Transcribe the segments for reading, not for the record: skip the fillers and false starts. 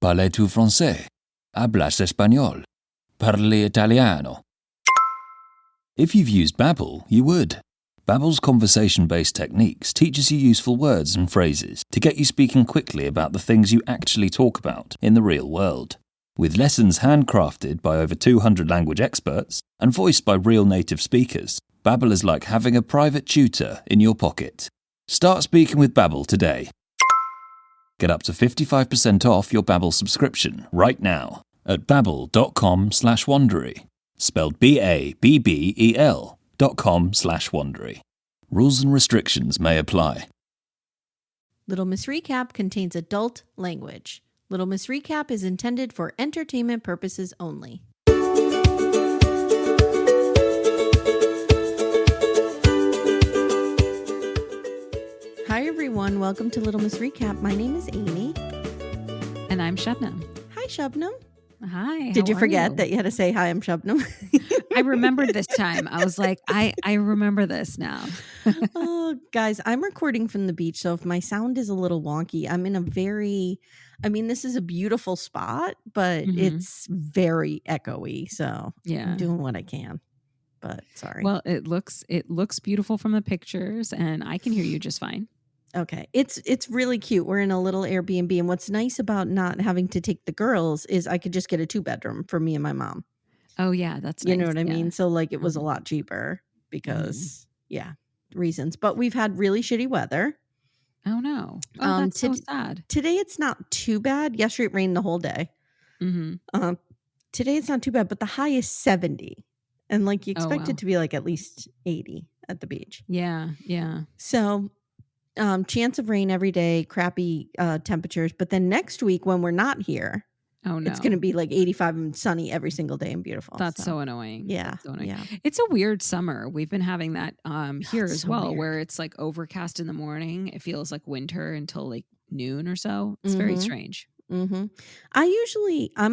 Parles-tu français? Hablas español? Parli italiano? If you've used Babbel, you would. Babbel's conversation-based techniques teaches you useful words and phrases to get you speaking quickly about the things you actually talk about in the real world. With lessons handcrafted by over 200 language experts and voiced by real native speakers, Babbel is like having a private tutor in your pocket. Start speaking with Babbel today. Get up to 55% off your Babbel subscription right now at babbel.com/Wondery. Spelled BABBEL.com/Wondery. Rules and restrictions may apply. Little Miss Recap contains adult language. Little Miss Recap is intended for entertainment purposes only. Hi, everyone. Welcome to Little Miss Recap. My name is Amy. And I'm Shabnam. Hi, Shabnam. Hi. Did you forget that you had to say, hi, I'm Shabnam? I remembered this time. I was like, I remember this now. Oh, guys, I'm recording from the beach. So if my sound is a little wonky, I'm in this is a beautiful spot, but it's very echoey. So yeah, I'm doing what I can. But sorry. Well, it looks beautiful from the pictures, and I can hear you just fine. Okay. It's really cute. We're in a little Airbnb, and what's nice about not having to take the girls is I could just get a 2-bedroom for me and my mom. Oh yeah, that's you nice. know what I mean? So like it was a lot cheaper because reasons. But we've had really shitty weather. Oh no. Oh, that's so sad. Today it's not too bad. Yesterday it rained the whole day. Today it's not too bad, but the high is 70. And like you expect it to be like at least 80 at the beach. Yeah, yeah. So chance of rain every day, crappy temperatures. But then next week when we're not here, it's going to be like 85 and sunny every single day and beautiful. That's so annoying. Yeah. That's so annoying. Yeah. It's a weird summer. We've been having that here as well, weird. where it's like overcast in the morning. It feels like winter until like noon or so. It's very strange. I'm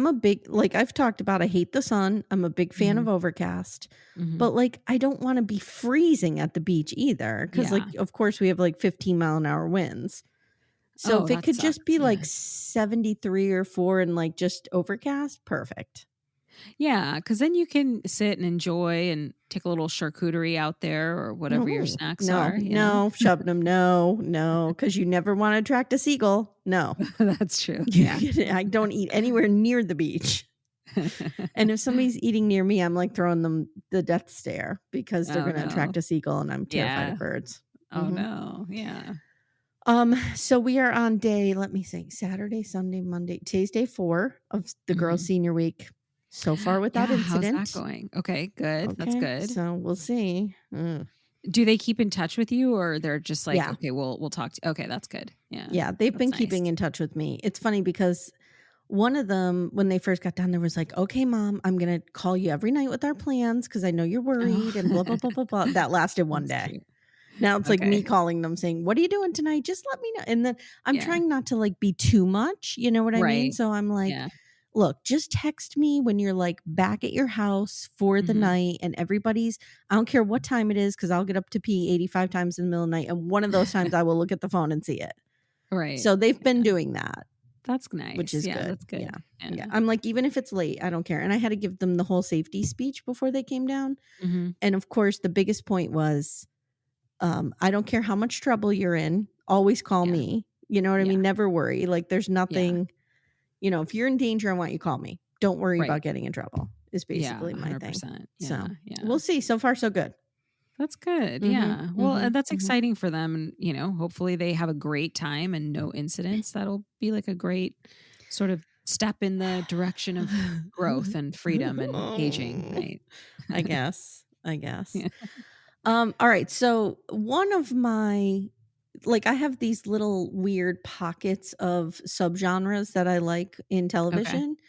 a big, like I've talked about, I hate the sun. I'm a big fan of overcast, but like, I don't want to be freezing at the beach either. Cause like, of course we have like 15-mile-an-hour winds. So if it could just be like 73 or 4 and like just overcast, perfect. Yeah, because then you can sit and enjoy and take a little charcuterie out there or whatever your snacks are. No, Shabnam, no, because you never want to attract a seagull. No. That's true. Yeah. I don't eat anywhere near the beach. And if somebody's eating near me, I'm like throwing them the death stare because they're going to attract a seagull and I'm terrified of birds. Oh, no. Yeah. So we are on day, let me see, Saturday, Sunday, Monday. Today's day 4 of the girls' senior week. So far without incident. How's that going? Okay, good. That's good. So we'll see. Do they keep in touch with you, or they're just like, okay, we'll talk to you? Okay, that's good. Yeah. Yeah, they've been keeping in touch with me. It's funny because one of them, when they first got down there, was like, okay, Mom, I'm going to call you every night with our plans because I know you're worried and blah, blah, blah, blah, blah. That lasted one day. Cute. Now it's like me calling them saying, what are you doing tonight? Just let me know. And then I'm trying not to like be too much. You know what I mean? So I'm like, look, just text me when you're like back at your house for the night and everybody's, I don't care what time it is because I'll get up to pee 85 times in the middle of the night. And one of those times I will look at the phone and see it. Right. So they've been doing that. That's nice. Which is good. That's good. Yeah. I'm like, even if it's late, I don't care. And I had to give them the whole safety speech before they came down. And of course, the biggest point was, I don't care how much trouble you're in. Always call me. You know what I mean? Never worry. Like there's nothing, you know, if you're in danger, I want you to call me. Don't worry about getting in trouble is basically my thing. So we'll see. So far, so good. That's good. Yeah. Well, that's exciting for them. And, you know, hopefully they have a great time and no incidents. That'll be like a great sort of step in the direction of growth and freedom and aging. Right. I guess. Yeah. All right. So one of my, like, I have these little weird pockets of subgenres that I like in television. Okay.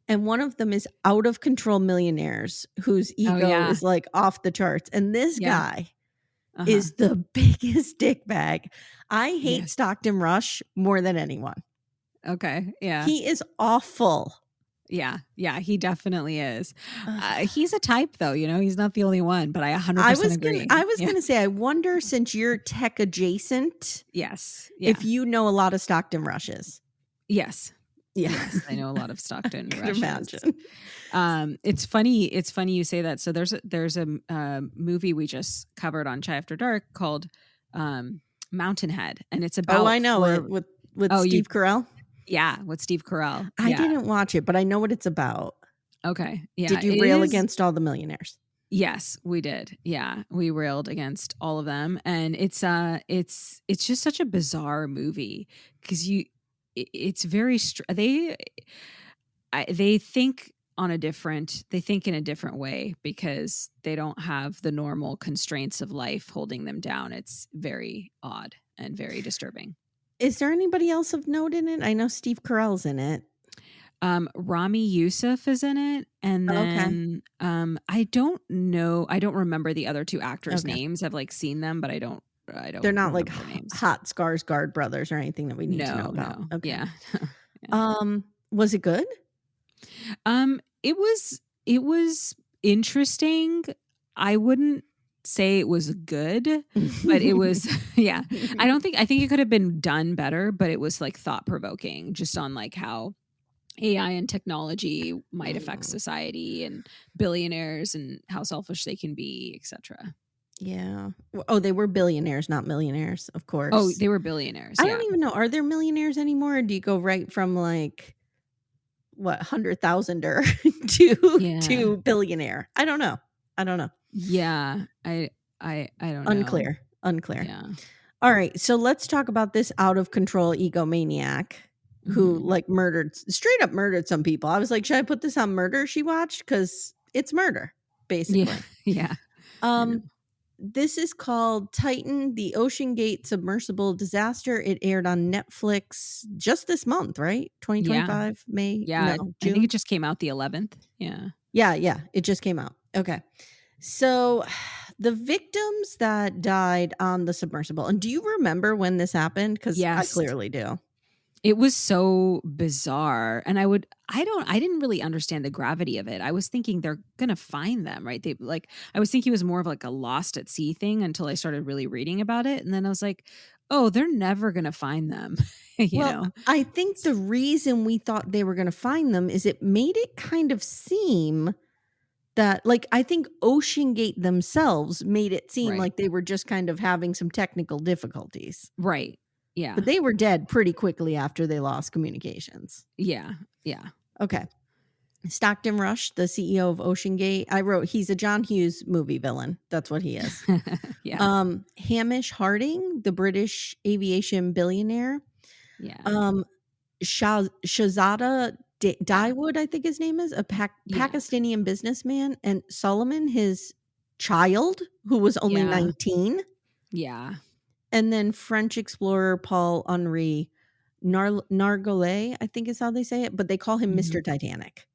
And one of them is out of control millionaires whose ego is like off the charts. And this guy is the biggest dickbag. I hate Stockton Rush more than anyone. Okay. Yeah. He is awful. Yeah. Yeah. He definitely is. He's a type though, you know, he's not the only one, but I 100% agree. I was going to say, I wonder, since you're tech adjacent. Yes. If you know a lot of Stockton Rushes. Yes. Yeah. Yes, I know a lot of Stockton I could Rushes. imagine. It's funny you say that. So there's a movie we just covered on Chai After Dark called Mountain Head, and it's Oh, about I know it with you Steve Carell. with Steve Carell. I didn't watch it, but I know what it's about. Okay. Yeah, Did you it rail is. against all the millionaires? Yes, we did. Yeah, we railed against all of them, and it's just such a bizarre movie because it's very they think they think in a different way because they don't have the normal constraints of life holding them down. It's very odd and very disturbing. Is there anybody else of note in it? I know Steve Carell's in it. Rami Youssef is in it, and Okay. then I don't remember the other two actors' Okay. names. I've seen them, but I don't They're not like remember their names. hot Skarsgård brothers or anything that we need to know about. No. Okay. Yeah. Was it good? It was interesting. I wouldn't say it was good, but it was yeah. I think it could have been done better, but it was like thought provoking just on like how AI and technology might affect society and billionaires and how selfish they can be, etc. Yeah. Oh, they were billionaires, not millionaires, of course. Oh, they were billionaires. I Yeah. don't even know. Are there millionaires anymore? Or do you go right from like what 100,000er to billionaire? I don't know. Yeah. I don't know. Unclear. Yeah. All right. So let's talk about this out of control egomaniac who like straight up murdered some people. I was like, should I put this on Murder She Watched? Because it's murder, basically. Yeah. This is called Titan, the OceanGate Submersible Disaster. It aired on Netflix just this month, right? 2025, May? Yeah. No, I think June? it just came out the 11th. Yeah. Yeah. It just came out. Okay. So the victims that died on the submersible, and do you remember when this happened? Because I Yes. clearly do. It was so bizarre. And I didn't really understand the gravity of it. I was thinking they're going to find them, right? I was thinking it was more of like a lost at sea thing until I started really reading about it. And then I was like, oh, they're never going to find them. you know? I think the reason we thought they were going to find them is it made it kind of seem that, like, I think OceanGate themselves made it seem Right. like they were just kind of having some technical difficulties. Right. Yeah. But they were dead pretty quickly after they lost communications. Yeah. Okay. Stockton Rush, the CEO of OceanGate, I wrote, he's a John Hughes movie villain. That's what he is. Yeah. Hamish Harding, the British aviation billionaire. Yeah. Shahzada Dawood, I think his name is, a Pakistani businessman, and Solomon, his child, who was only 19. Yeah. And then French explorer Paul Henri Nargolet, I think is how they say it, but they call him Mr. Titanic.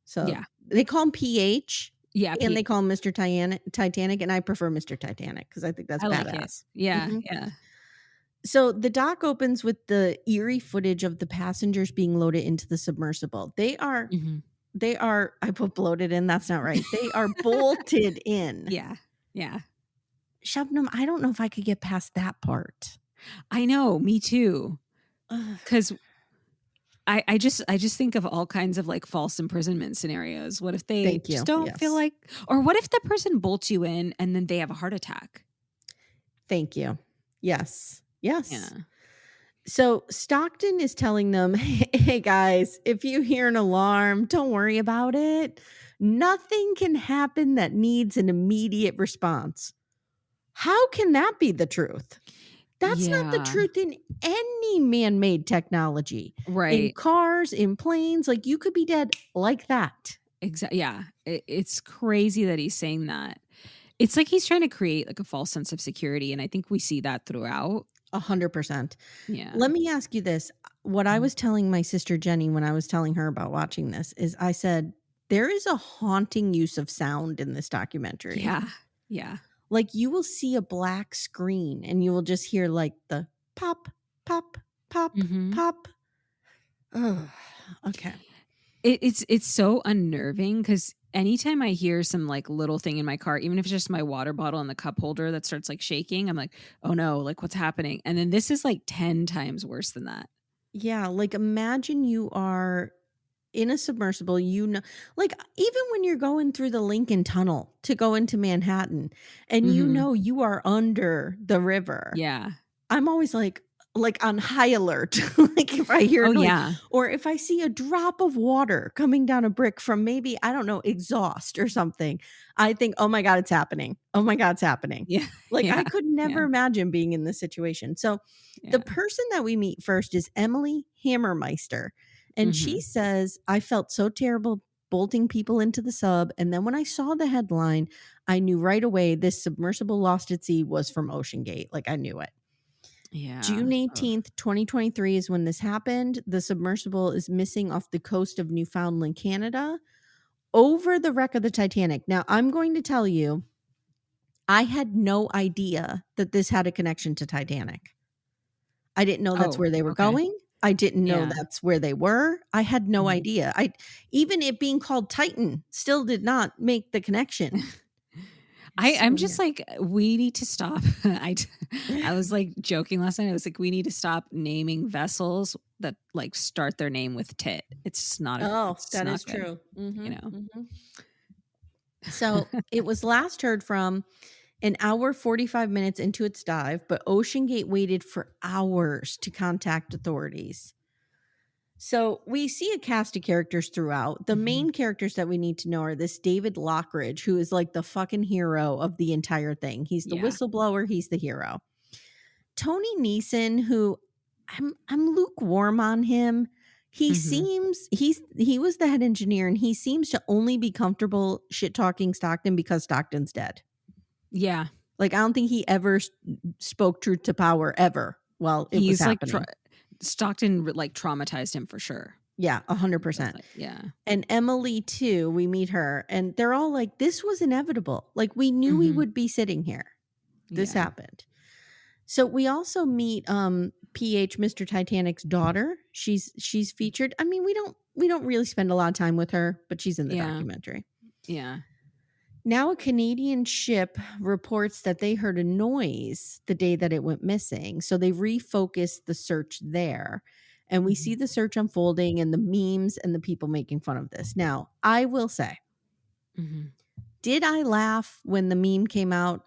So they call him PH. Yeah. And they call him Mr. Titanic, and I prefer Mr. Titanic because I think that's badass. Like it. Yeah. Yeah. So the doc opens with the eerie footage of the passengers being loaded into the submersible. They are, I put bloated in. That's not right. They are bolted in. Yeah. Shabnam, I don't know if I could get past that part. I know, me too. Because I just think of all kinds of like false imprisonment scenarios. What if they just don't feel like, or what if the person bolts you in and then they have a heart attack? Thank you. Yes. Yeah. So Stockton is telling them, hey guys, if you hear an alarm, don't worry about it. Nothing can happen that needs an immediate response. How can that be the truth? That's not the truth in any man-made technology. Right. In cars, in planes, like you could be dead like that. Exactly. Yeah. It's crazy that he's saying that. It's like he's trying to create like a false sense of security. And I think we see that throughout. 100%. Yeah. Let me ask you this. What I was telling my sister Jenny when I was telling her about watching this is I said, there is a haunting use of sound in this documentary. Yeah. Like you will see a black screen and you will just hear like the pop, pop, pop, pop. Oh, okay. It's so unnerving because anytime I hear some like little thing in my car, even if it's just my water bottle and the cup holder that starts like shaking, I'm like, oh no, like what's happening? And then this is like 10 times worse than that. Yeah, like imagine you are in a submersible, like even when you're going through the Lincoln Tunnel to go into Manhattan and Mhm. you are under the river. Yeah. I'm always like on high alert, like if I hear a Oh, noise yeah. or if I see a drop of water coming down a brick from maybe, I don't know, exhaust or something, I think, "Oh my god, it's happening. Oh my god, it's happening." Yeah. Like I Yeah. could never Yeah. imagine being in this situation. So the Yeah. person that we meet first is Emily Hammermeister, and she Mhm. says, "I felt so terrible bolting people into the sub, and then when I saw the headline, I knew right away this submersible lost at sea was from OceanGate. Like I knew it." Yeah. June Ugh. 18th, 2023 is when this happened. The submersible is missing off the coast of Newfoundland, Canada, over the wreck of the Titanic. Now, I'm going to tell you, I had no idea that this had a connection to Titanic. I didn't know that's Oh, where they were okay. going. I didn't know Yeah. that's where they were. I had no Mhm. idea. I even it being called Titan still did not make the connection. I'm So just like, we need to stop. I was like joking last night. I was like, we need to stop naming vessels that like start their name with tit. Oh, It's that not is good, true. you know. So it was last heard from an hour 45 minutes into its dive, but OceanGate waited for hours to contact authorities. So we see a cast of characters throughout. The Mhm. main characters that we need to know are this David Lockridge, who is like the fucking hero of the entire thing. He's the Yeah. whistleblower, he's the hero. Tony Neeson, who I'm lukewarm on him. Mhm. He was the head engineer and he seems to only be comfortable shit talking Stockton because Stockton's dead. Yeah. Like I don't think he ever spoke truth to power ever while it was He's like happening. Stockton like traumatized him for sure. Yeah, That's 100%. like, yeah. And Emily too, we meet her and they're all like, this was inevitable. Like we knew we Mhm. would be sitting here. This Yeah. happened. So we also meet PH, Mr. Titanic's daughter. She's featured. I mean, we don't really spend a lot of time with her, but she's in the Yeah. documentary. Yeah. Now, a Canadian ship reports that they heard a noise the day that it went missing. So they refocused the search there. And we see Mhm. the search unfolding and the memes and the people making fun of this. Now, I will say, Mhm. did I laugh when the meme came out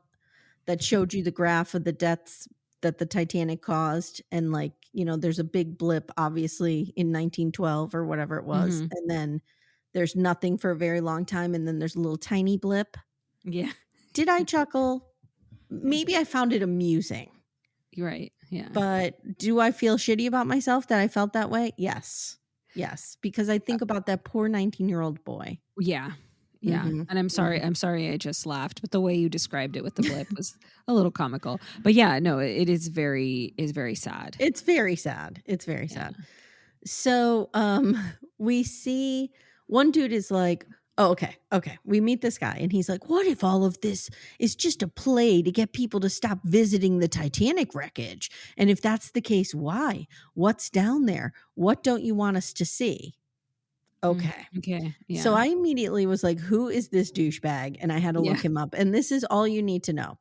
that showed you the graph of the deaths that the Titanic caused? And like, there's a big blip, obviously, in 1912 or whatever it was. Mhm. And then there's nothing for a very long time. And then there's a little tiny blip. Yeah. Did I chuckle? Maybe I found it amusing, You're right. Yeah. but do I feel shitty about myself that I felt that way? Yes. Yes. Because I think about that poor 19-year-old boy. Yeah. Yeah. Mhm, And I'm sorry. mhm. I'm sorry I just laughed, but the way you described it with the blip was a little comical. But yeah, no, it is very sad. It's very sad. It's very Yeah. sad. So, we see one dude is like, "Oh, okay, okay." We meet this guy and he's like, "What if all of this is just a play to get people to stop visiting the Titanic wreckage? And if that's the case, why? What's down there? What don't you want us to see?" Mm, Okay. okay. So Yeah. I immediately was like, "Who is this douchebag?" And I had to Yeah. look him up. And this is all you need to know.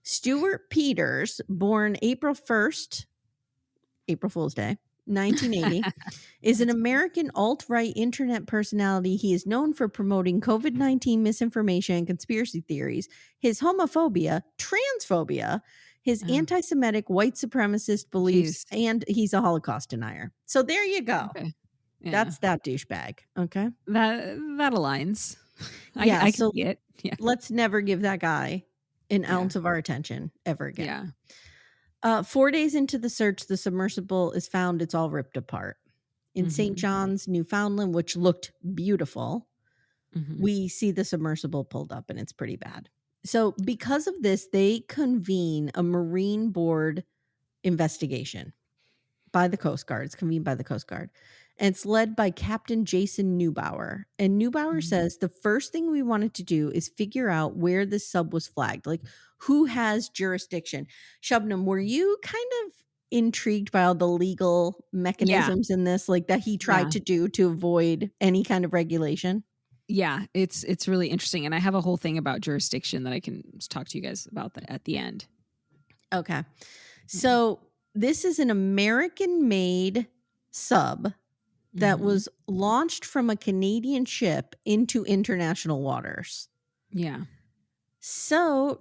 Stuart Peters, born April 1st, April Fool's Day, 1980, is an That's American alt-right internet personality. He is known for promoting COVID-19 misinformation and conspiracy theories, his homophobia, transphobia, his oh, anti-Semitic white supremacist beliefs, geez. and he's a Holocaust denier. So there you go. Okay. Yeah. That's that douchebag. Okay. That aligns. Yeah. I can So see it. Yeah. let's never give that guy an Yeah. ounce of our attention ever again. Yeah. 4 days into the search, the submersible is found. It's all ripped apart. In St. Mhm. John's, Newfoundland, which looked beautiful, Mhm. we see the submersible pulled up and it's pretty bad. So, because of this, they convene a Marine Board investigation by the Coast Guard. It's convened by the Coast Guard. And it's led by Captain Jason Neubauer. And Neubauer Mhm. says the first thing we wanted to do is figure out where this sub was flagged. Like, who has jurisdiction? Shabnam, were you kind of intrigued by all the legal Yeah. mechanisms in this, like that he tried Yeah. to do to avoid any kind of regulation? Yeah. It's really interesting. And I have a whole thing about jurisdiction that I can talk to you guys about at the end. Okay. Yeah. So, this is an American made sub that was launched from a Canadian ship into international waters. Yeah. So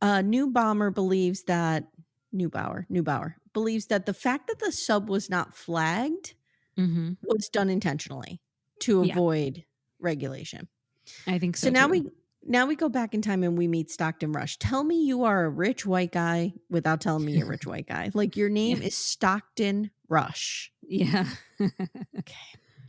Neubauer believes that the fact that the sub was not flagged was done intentionally to avoid regulation. I think so So too. now we go back in time and we meet Stockton Rush. Tell me you are a rich white guy without telling me you're a rich white guy. Like, your name is Stockton Rush. Yeah. Okay.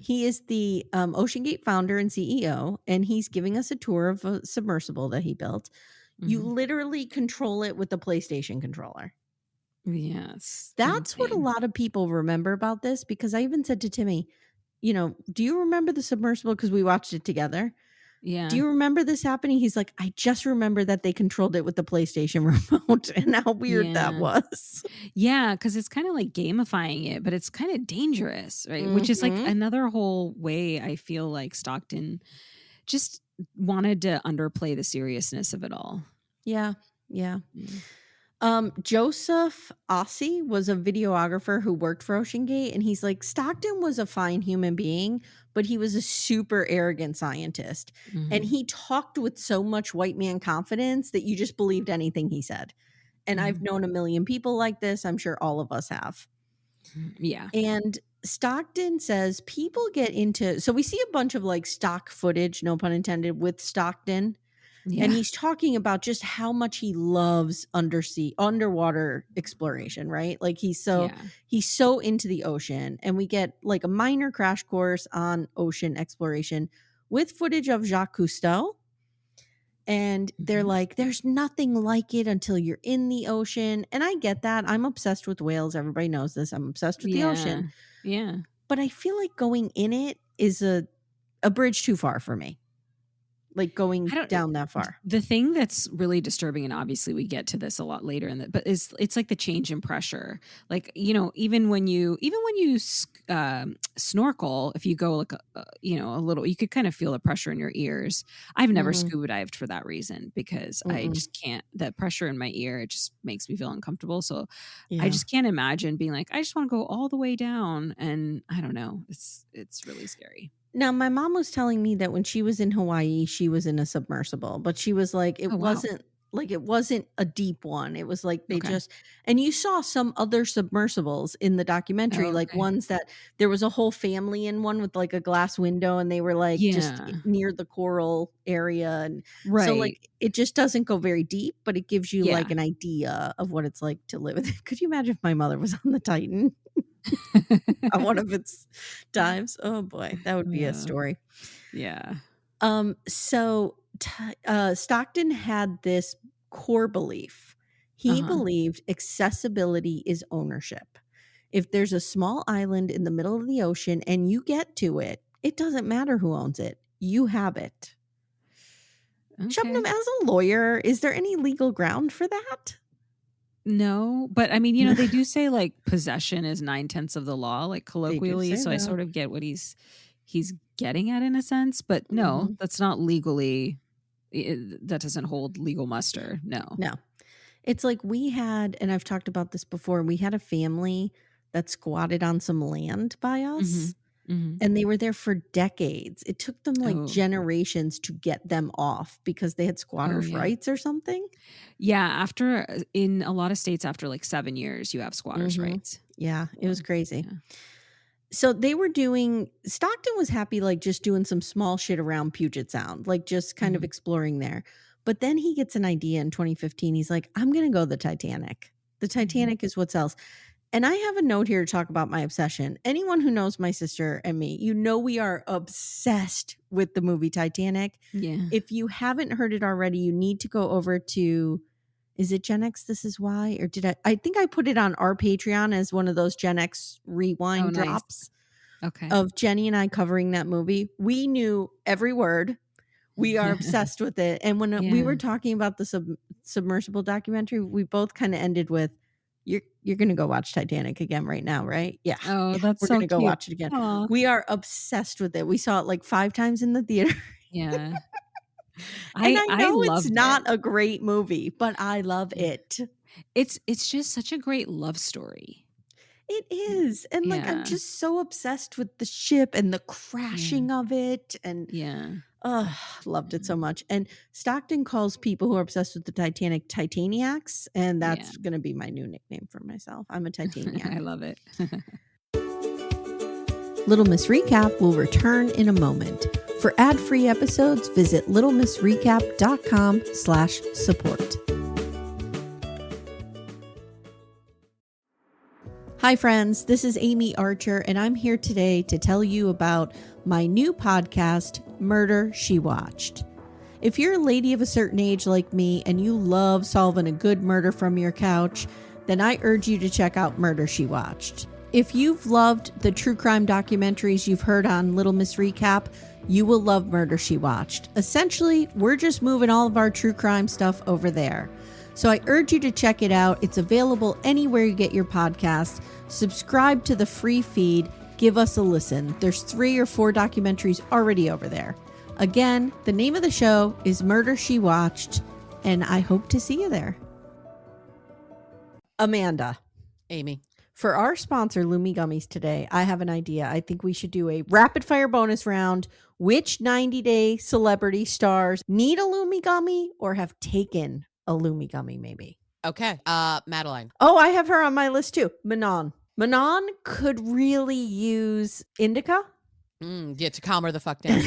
He is the OceanGate founder and CEO, and he's giving us a tour of a submersible that he built. You literally control it with the PlayStation controller. Yes. That's what a lot of people remember about this, because I even said to Timmy, do you remember the submersible? Because we watched it together. Yeah. Do you remember this happening? He's like, I just remember that they controlled it with the PlayStation remote and how weird that was. Yeah, because it's kind of like gamifying it, but it's kind of dangerous, right? Which is like another whole way I feel like Stockton just wanted to underplay the seriousness of it all. Yeah. Joseph Ossie was a videographer who worked for OceanGate, and he's like, Stockton was a fine human being, but he was a super arrogant scientist. And he talked with so much white man confidence that you just believed anything he said. And I've known a million people like this. I'm sure all of us have. Yeah. And Stockton says people get into, so we see a bunch of like stock footage, no pun intended, with Stockton. Yeah. And he's talking about just how much he loves underwater exploration, right? Like he's so into the ocean. And we get like a minor crash course on ocean exploration with footage of Jacques Cousteau. And they're like, there's nothing like it until you're in the ocean. And I get that. I'm obsessed with whales. Everybody knows this. I'm obsessed with the ocean. Yeah. But I feel like going in it is a bridge too far for me. Like going down that far. The thing that's really disturbing, and obviously we get to this a lot later but it's like the change in pressure. Like, even when you snorkel, if you go like a little, you could kind of feel the pressure in your ears. I've never scuba dived for that reason, because I just can't. That pressure in my ear, it just makes me feel uncomfortable. So I just can't imagine being like, I just want to go all the way down, and I don't know. It's really scary. Now, my mom was telling me that when she was in Hawaii, she was in a submersible, but she was like, it wasn't a deep one. It was like and you saw some other submersibles in the documentary, like ones that there was a whole family in one with like a glass window, and they were like just near the coral area. And so like, it just doesn't go very deep, but it gives you like an idea of what it's like to live with it. Could you imagine if my mother was on the Titan? On one of its dives? Oh boy, that would be a story. Yeah. So Stockton had this core belief. He believed accessibility is ownership. If there's a small island in the middle of the ocean and you get to it, it doesn't matter who owns it. You have it. Okay. Shabnam, as a lawyer, is there any legal ground for that? No, but I mean, they do say like possession is 9/10 of the law, like colloquially. So I sort of get what he's getting at in a sense, but no, that's not legally. That doesn't hold legal muster. No. It's like we had, and I've talked about this before, we had a family that squatted on some land by us. And they were there for decades. It took them like generations to get them off because they had squatters' rights or something. Yeah, in a lot of states, after like 7 years, you have squatters' rights. Yeah, it was crazy. Yeah. So Stockton was happy like just doing some small shit around Puget Sound, like just kind of exploring there. But then he gets an idea in 2015. He's like, I'm going to go the Titanic. The Titanic is what's else. And I have a note here to talk about my obsession. Anyone who knows my sister and me, we are obsessed with the movie Titanic. Yeah. If you haven't heard it already, you need to go over to, is it Gen X This Is Why? Or I think I put it on our Patreon as one of those Gen X rewind drops of Jenny and I covering that movie. We knew every word. We are obsessed with it. And when we were talking about the submersible documentary, we both kind of ended with, you're going to go watch Titanic again right now, right? Yeah. Oh, that's we're so going to go cute. watch it again. Aww. We are obsessed with it. We saw it like 5 times in the theater. Yeah. And I know it's not a great movie, but I love it. It's just such a great love story. It is. And like, I'm Yeah. just so obsessed with the ship and the crashing of it. And Yeah. loved it so much. And Stockton calls people who are obsessed with the Titanic Titaniacs. And Yeah. that's going to be my new nickname for myself. I'm a Titaniac. I love it. Little Miss Recap will return in a moment. For ad-free episodes, visit littlemissrecap.com/support. Hi friends, this is Amy Archer, and I'm here today to tell you about my new podcast, Murder, She Watched. If you're a lady of a certain age like me and you love solving a good murder from your couch, then I urge you to check out Murder, She Watched. If you've loved the true crime documentaries you've heard on Little Miss Recap, you will love Murder, She Watched. Essentially, we're just moving all of our true crime stuff over there. So I urge you to check it out. It's available anywhere you get your podcasts. Subscribe to the free feed. Give us a listen. There's 3 or 4 documentaries already over there. Again, the name of the show is Murder, She Watched, and I hope to see you there. Amanda. Amy. For our sponsor, Lumi Gummies today, I have an idea. I think we should do a rapid fire bonus round. Which 90-day celebrity stars need a Lumi Gummy or have taken a Lumi Gummy maybe? Okay. Madeline. Oh, I have her on my list too. Manon. Manon could really use indica. Yeah, to calm her the fuck down.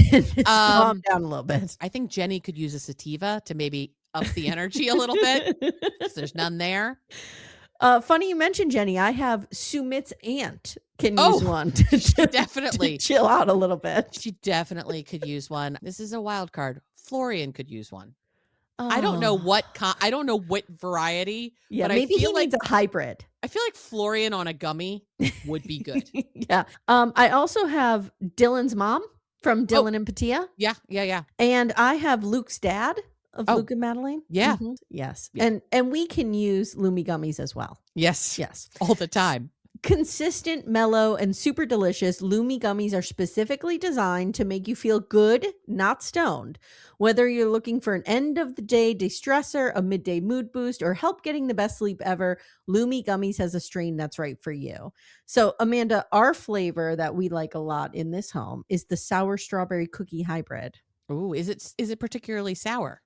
Calm down a little bit. I think Jenny could use a sativa to maybe up the energy a little bit because there's none there. Funny you mentioned Jenny. I have Sumit's aunt can use one to definitely chill out a little bit. She definitely could use one. This is a wild card. Florian could use one. I don't know what I don't know what variety. Yeah, but maybe I feel he needs a hybrid. I feel like Florian on a gummy would be good. Yeah. I also have Dylan's mom from Dylan and Patia. Yeah. And I have Luke's dad of Luke and Madeline. Yeah. Mm-hmm. Yes. Yeah. And we can use Lumi Gummies as well. Yes. Yes. All the time. Consistent, mellow, and super delicious, Lumi Gummies are specifically designed to make you feel good, not stoned. Whether you're looking for an end-of-the-day de-stressor, a midday mood boost, or help getting the best sleep ever, Lumi Gummies has a strain that's right for you. So, Amanda, our flavor that we like a lot in this home is the sour strawberry cookie hybrid. Ooh, is it particularly sour?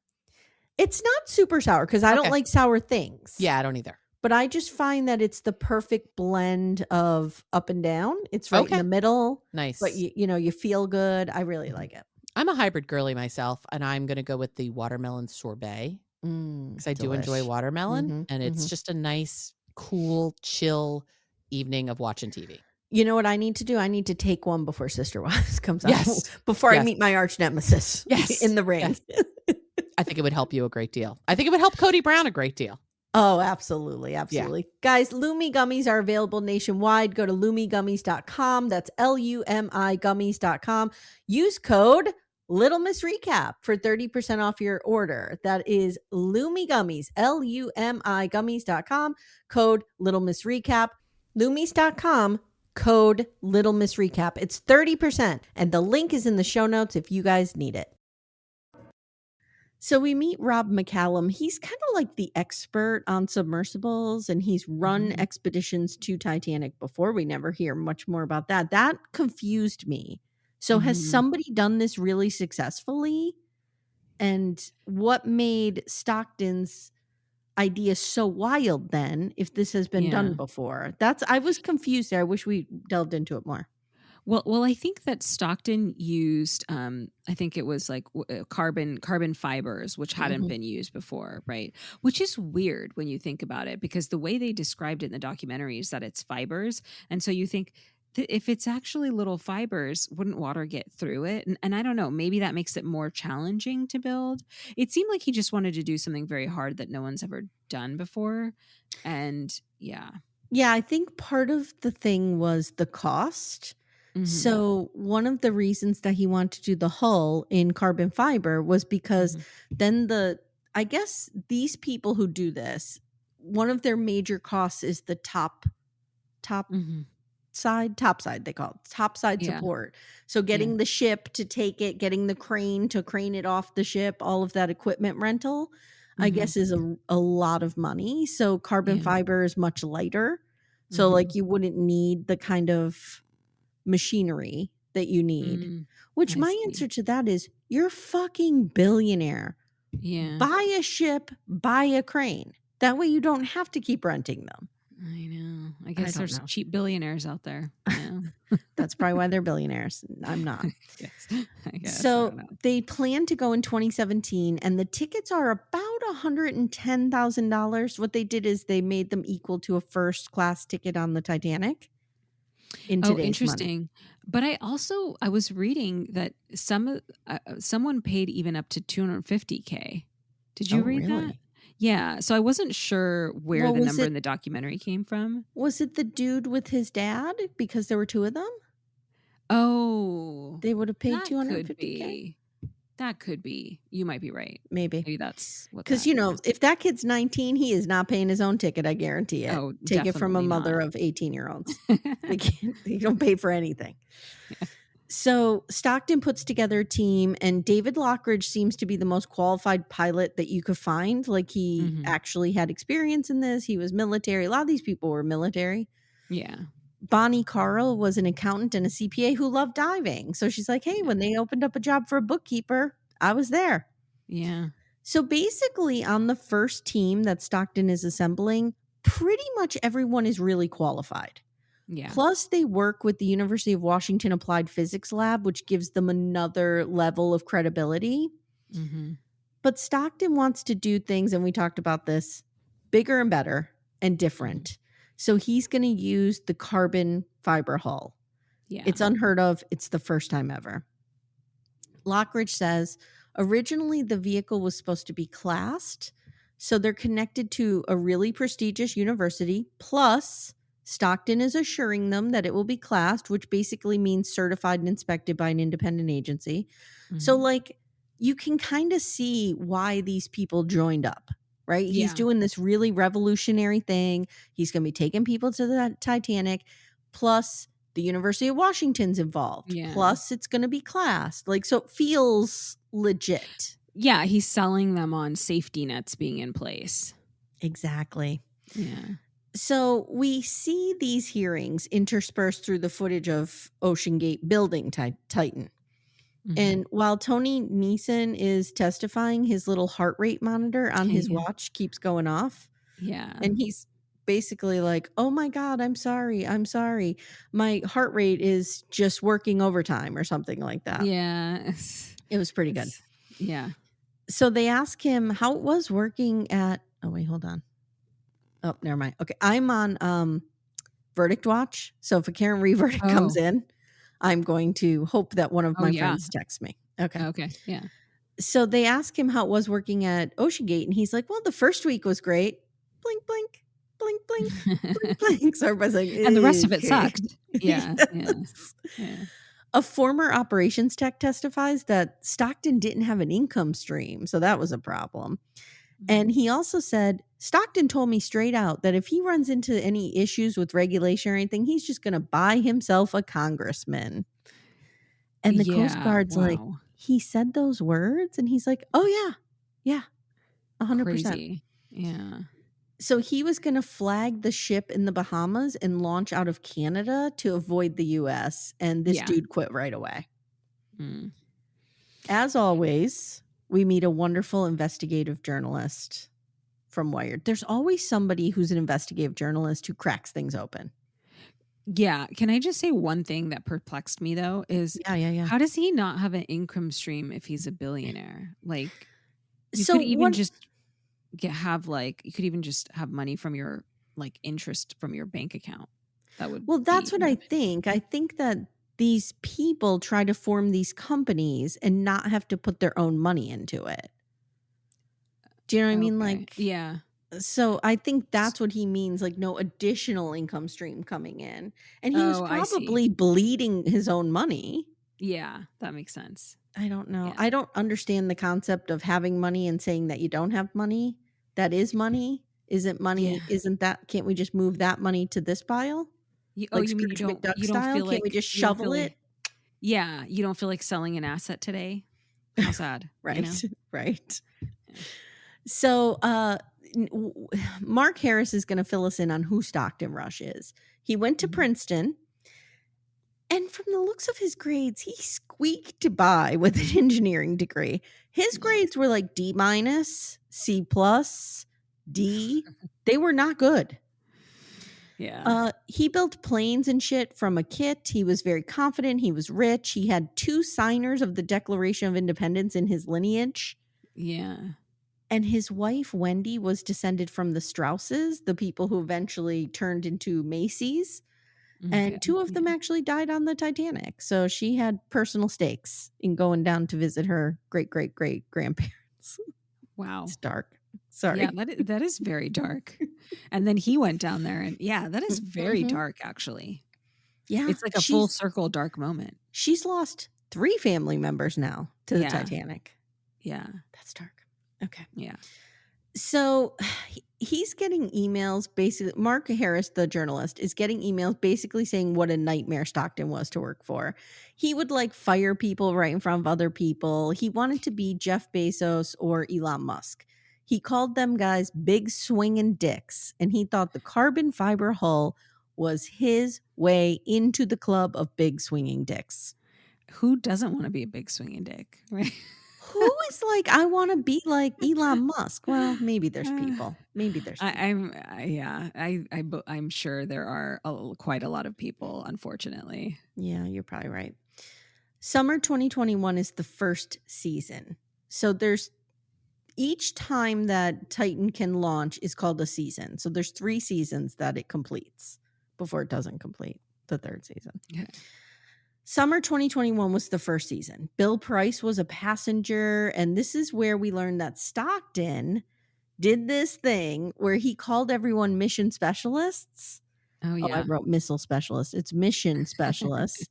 It's not super sour because I don't like sour things. Yeah, I don't either. But I just find that it's the perfect blend of up and down. It's right in the middle. Nice. But you feel good. I really like it. I'm a hybrid girly myself, and I'm going to go with the watermelon sorbet because I do enjoy watermelon, and it's just a nice, cool, chill evening of watching TV. You know what I need to do? I need to take one before Sister Wives comes out. Before I meet my arch nemesis in the ring. Yes. I think it would help you a great deal. I think it would help Cody Brown a great deal. Oh, absolutely. Absolutely. Yeah. Guys, Lumi Gummies are available nationwide. Go to lumigummies.com. That's LUMI gummies.com. Use code Little Miss Recap for 30% off your order. That is Lumi Gummies, LUMI gummies.com. Code Little Miss Recap. Lumis.com. Code Little Miss Recap. It's 30%. And the link is in the show notes if you guys need it. So we meet Rob McCallum. He's kind of like the expert on submersibles, and he's run expeditions to Titanic before. We never hear much more about that. That confused me. So has somebody done this really successfully? And what made Stockton's idea so wild then, if this has been done before? I was confused there. I wish we delved into it more. Well, I think that Stockton used, I think it was like carbon fibers, which hadn't been used before, right? Which is weird when you think about it, because the way they described it in the documentary is that it's fibers. And so you think if it's actually little fibers, wouldn't water get through it? And I don't know, maybe that makes it more challenging to build. It seemed like he just wanted to do something very hard that no one's ever done before. And yeah, I think part of the thing was the cost. So one of the reasons that he wanted to do the hull in carbon fiber was because then I guess these people who do this, one of their major costs is the top side they call it topside support. So getting the ship to take it, getting the crane to crane it off the ship, all of that equipment rental, I guess is a lot of money. So carbon fiber is much lighter. So like you wouldn't need the kind of machinery that you need. Which my answer to that is you're fucking billionaire. Yeah. Buy a ship, buy a crane. That way you don't have to keep renting them. I know. I guess there's know. cheap billionaires out there. Yeah. That's probably why they're billionaires. I'm not. I guess. So they plan to go in 2017 and the tickets are about $110,000. What they did is they made them equal to a first class ticket on the Titanic. In today's interesting. Money. But I was reading that someone paid even up to $250K. Did you read that? Yeah. So I wasn't sure where the number in the documentary came from. Was it the dude with his dad? Because there were two of them? Oh. They would have paid $250K. That could be. You might be right. Maybe that's what. Because if that kid's 19, he is not paying his own ticket. I guarantee it. Oh, take it from a mother of 18-year-olds. They don't pay for anything. Yeah. So Stockton puts together a team, and David Lockridge seems to be the most qualified pilot that you could find. Like he actually had experience in this. He was military. A lot of these people were military. Yeah. Bonnie Carl was an accountant and a CPA who loved diving. So she's like, hey, when they opened up a job for a bookkeeper, I was there. Yeah. So basically on the first team that Stockton is assembling, pretty much everyone is really qualified. Yeah. Plus they work with the University of Washington Applied Physics Lab, which gives them another level of credibility. But Stockton wants to do things, and we talked about this, bigger and better and different. So he's going to use the carbon fiber hull. Yeah. It's unheard of. It's the first time ever. Lockridge says, originally the vehicle was supposed to be classed. So they're connected to a really prestigious university. Plus, Stockton is assuring them that it will be classed, which basically means certified and inspected by an independent agency. So like you can kind of see why these people joined up. Right? Yeah. He's doing this really revolutionary thing. He's going to be taking people to the Titanic. Plus, the University of Washington's involved. Yeah. Plus, it's going to be classed. Like, so it feels legit. Yeah, he's selling them on safety nets being in place. Exactly. Yeah. So we see these hearings interspersed through the footage of OceanGate building Titan. And while Tony Neeson is testifying, his little heart rate monitor on his watch keeps going off. Yeah. And he's basically like, oh my God, I'm sorry. My heart rate is just working overtime or something like that. Yeah. It was pretty good. Yeah. So they ask him how it was working at, oh wait, hold on. Oh, never mind. Okay. I'm on Verdict Watch. So if a Karen Reed verdict comes in, I'm going to hope that one of my friends texts me. Okay. Okay. Yeah. So they ask him how it was working at OceanGate, and he's like, well, the first week was great. Blink, blink, blink, blink, blink, blink. So everybody's like, and the rest of it sucked. Yeah. Yes. Yeah. A former operations tech testifies that Stockton didn't have an income stream, so that was a problem. And he also said, Stockton told me straight out that if he runs into any issues with regulation or anything, he's just going to buy himself a congressman. And the Coast Guard's like, he said those words? And he's like, oh, yeah, 100%. Crazy. Yeah. So he was going to flag the ship in the Bahamas and launch out of Canada to avoid the U.S. And this dude quit right away. As always, we meet a wonderful investigative journalist from Wired. There's always somebody who's an investigative journalist who cracks things open. Yeah. Can I just say one thing that perplexed me though is how does he not have an income stream if he's a billionaire? Like you could even just have money from your like interest from your bank account. That's what I think. I think that these people try to form these companies and not have to put their own money into it. Do you know what I mean? Like, yeah. So I think that's what he means, like no additional income stream coming in. And he was probably bleeding his own money. Yeah, that makes sense. I don't know. Yeah. I don't understand the concept of having money and saying that you don't have money. That is money. Isn't money? Yeah. Isn't that? Can't we just move that money to this pile? You mean you don't feel like can't we just shovel it? Yeah, you don't feel like selling an asset today. How sad. Right. You know? Right. Yeah. So Mark Harris is going to fill us in on who Stockton Rush is. He went to Princeton, and from the looks of his grades, he squeaked by with an engineering degree. His grades were like D-, C+, D. They were not good. Yeah. He built planes and shit from a kit. He was very confident. He was rich. He had 2 signers of the Declaration of Independence in his lineage. Yeah. And his wife, Wendy, was descended from the Strausses, the people who eventually turned into Macy's. Okay. And 2 of them actually died on the Titanic. So she had personal stakes in going down to visit her great-great-great-grandparents. Wow. It's dark. Sorry. Yeah, that is very dark. And then he went down there, and that is very dark, actually. Yeah. It's like a full circle dark moment. She's lost 3 family members now to the Titanic. Yeah. That's dark. Okay. Yeah. So he's getting emails, basically. Mark Harris, the journalist, is getting emails basically saying what a nightmare Stockton was to work for. He would like fire people right in front of other people. He wanted to be Jeff Bezos or Elon Musk. He called them guys big swinging dicks, and he thought the carbon fiber hull was his way into the club of big swinging dicks. Who doesn't want to be a big swinging dick, right? Who is like, I want to be like Elon Musk? Well, maybe there's people. Maybe there's people. I'm sure there are quite a lot of people, unfortunately. Yeah, you're probably right. Summer 2021 is the first season. So there's each time that Titan can launch is called a season. So there's 3 seasons that it completes before it doesn't complete the 3rd season. Okay. Summer 2021 was the first season. Bill Price was a passenger, and this is where we learned that Stockton did this thing where he called everyone mission specialists. Oh, yeah. I wrote missile specialists. It's mission specialists.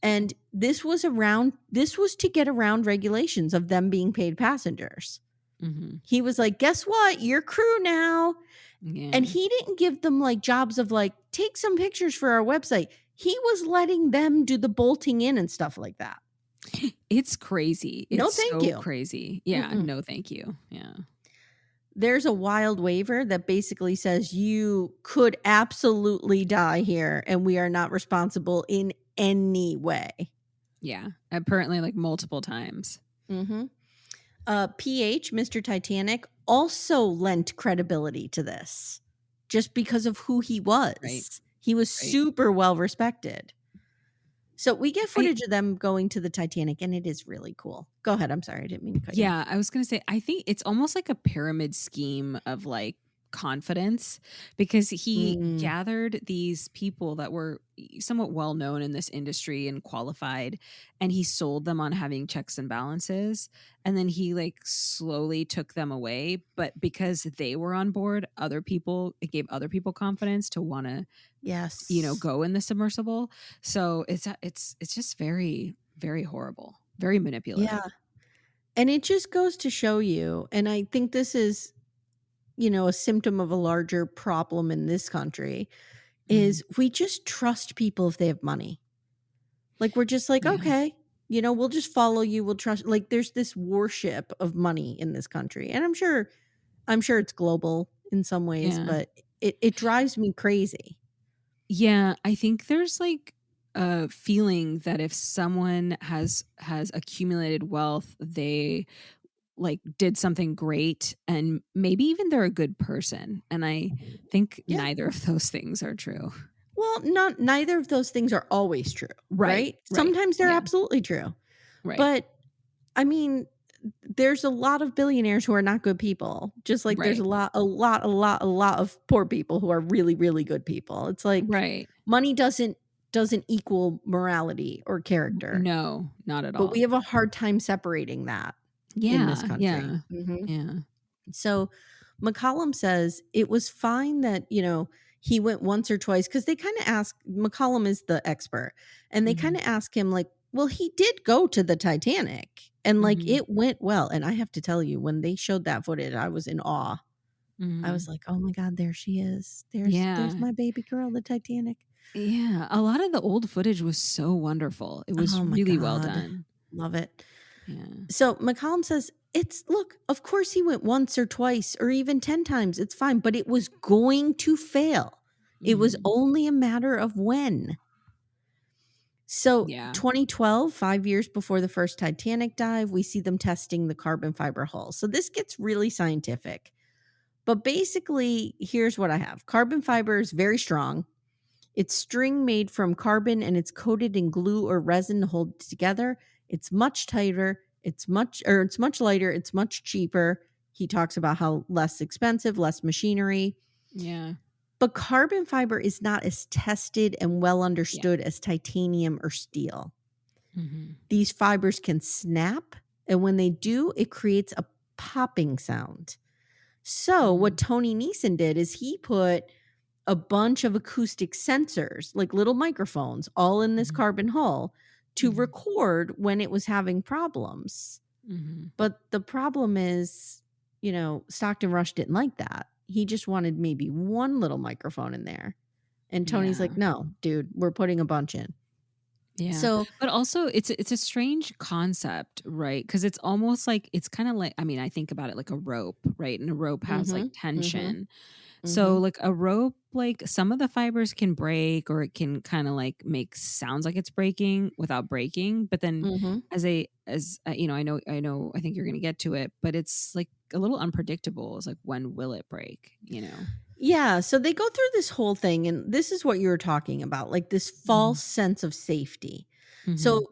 And this was to get around regulations of them being paid passengers. Mm-hmm. He was like, guess what? You're crew now. Yeah. And he didn't give them like jobs of like, take some pictures for our website. He was letting them do the bolting in and stuff like that. It's crazy. It's no, thank you. Crazy. Yeah. No, thank you. Yeah. There's a wild waiver that basically says you could absolutely die here and we are not responsible in any way. Yeah. Apparently like multiple times. Mm-hmm. PH, Mr. Titanic, also lent credibility to this just because of who he was. Right. He was super well respected. So we get footage of them going to the Titanic, and it is really cool. Go ahead. I'm sorry. I didn't mean to cut you. Yeah, I was going to say, I think it's almost like a pyramid scheme of like confidence, because he gathered these people that were somewhat well known in this industry and qualified, and he sold them on having checks and balances, and then he like slowly took them away. But because they were on board, it gave other people confidence to want to go in the submersible. So it's just very, very horrible, very manipulative. Yeah. And it just goes to show you, and I think this is a symptom of a larger problem in this country, is we just trust people if they have money. Like, we're just like, okay, we'll just follow you. We'll trust. Like, there's this worship of money in this country. And I'm sure it's global in some ways, but it drives me crazy. Yeah. I think there's like a feeling that if someone has accumulated wealth, they like did something great, and maybe even they're a good person. And I think neither of those things are true. Well, neither of those things are always true. Right? Sometimes they're absolutely true. Right. But I mean, there's a lot of billionaires who are not good people. Just like there's a lot of poor people who are really, really good people. It's like money doesn't equal morality or character. No, not at all. But we have a hard time separating that. In this country. Yeah. Mm-hmm. Yeah. So McCollum says it was fine that, he went once or twice, because they kind of ask, McCollum is the expert, and they kind of ask him like, well, he did go to the Titanic and like it went well. And I have to tell you, when they showed that footage, I was in awe. I was like, oh my God, there she is. There's my baby girl, the Titanic. Yeah. A lot of the old footage was so wonderful. It was really well done. Love it. Yeah. So McCollum says, look, of course he went once or twice or even 10 times. It's fine, but it was going to fail. It was only a matter of when. So 2012, 5 years before the first Titanic dive, we see them testing the carbon fiber hull. So this gets really scientific. But basically, here's what I have. Carbon fiber is very strong. It's string made from carbon and it's coated in glue or resin to hold it together. It's much tighter. It's much lighter. It's much cheaper. He talks about how less expensive, less machinery. Yeah. But carbon fiber is not as tested and well understood as titanium or steel. These fibers can snap, and when they do, it creates a popping sound. So what Tony Neeson did is he put a bunch of acoustic sensors, like little microphones, all in this carbon hull to record when it was having problems. But the problem is, Stockton Rush didn't like that. He just wanted maybe one little microphone in there. And Tony's like, no, dude, we're putting a bunch in. Yeah. So, but also it's a strange concept, right? Because it's almost like, it's kind of like, I mean, I think about it like a rope, right? And a rope has like tension. So like a rope, like some of the fibers can break, or it can kind of like make sounds like it's breaking without breaking. But then I think you're going to get to it, but it's like a little unpredictable. It's like, when will it break? Yeah. So they go through this whole thing, and this is what you were talking about, like this false sense of safety. So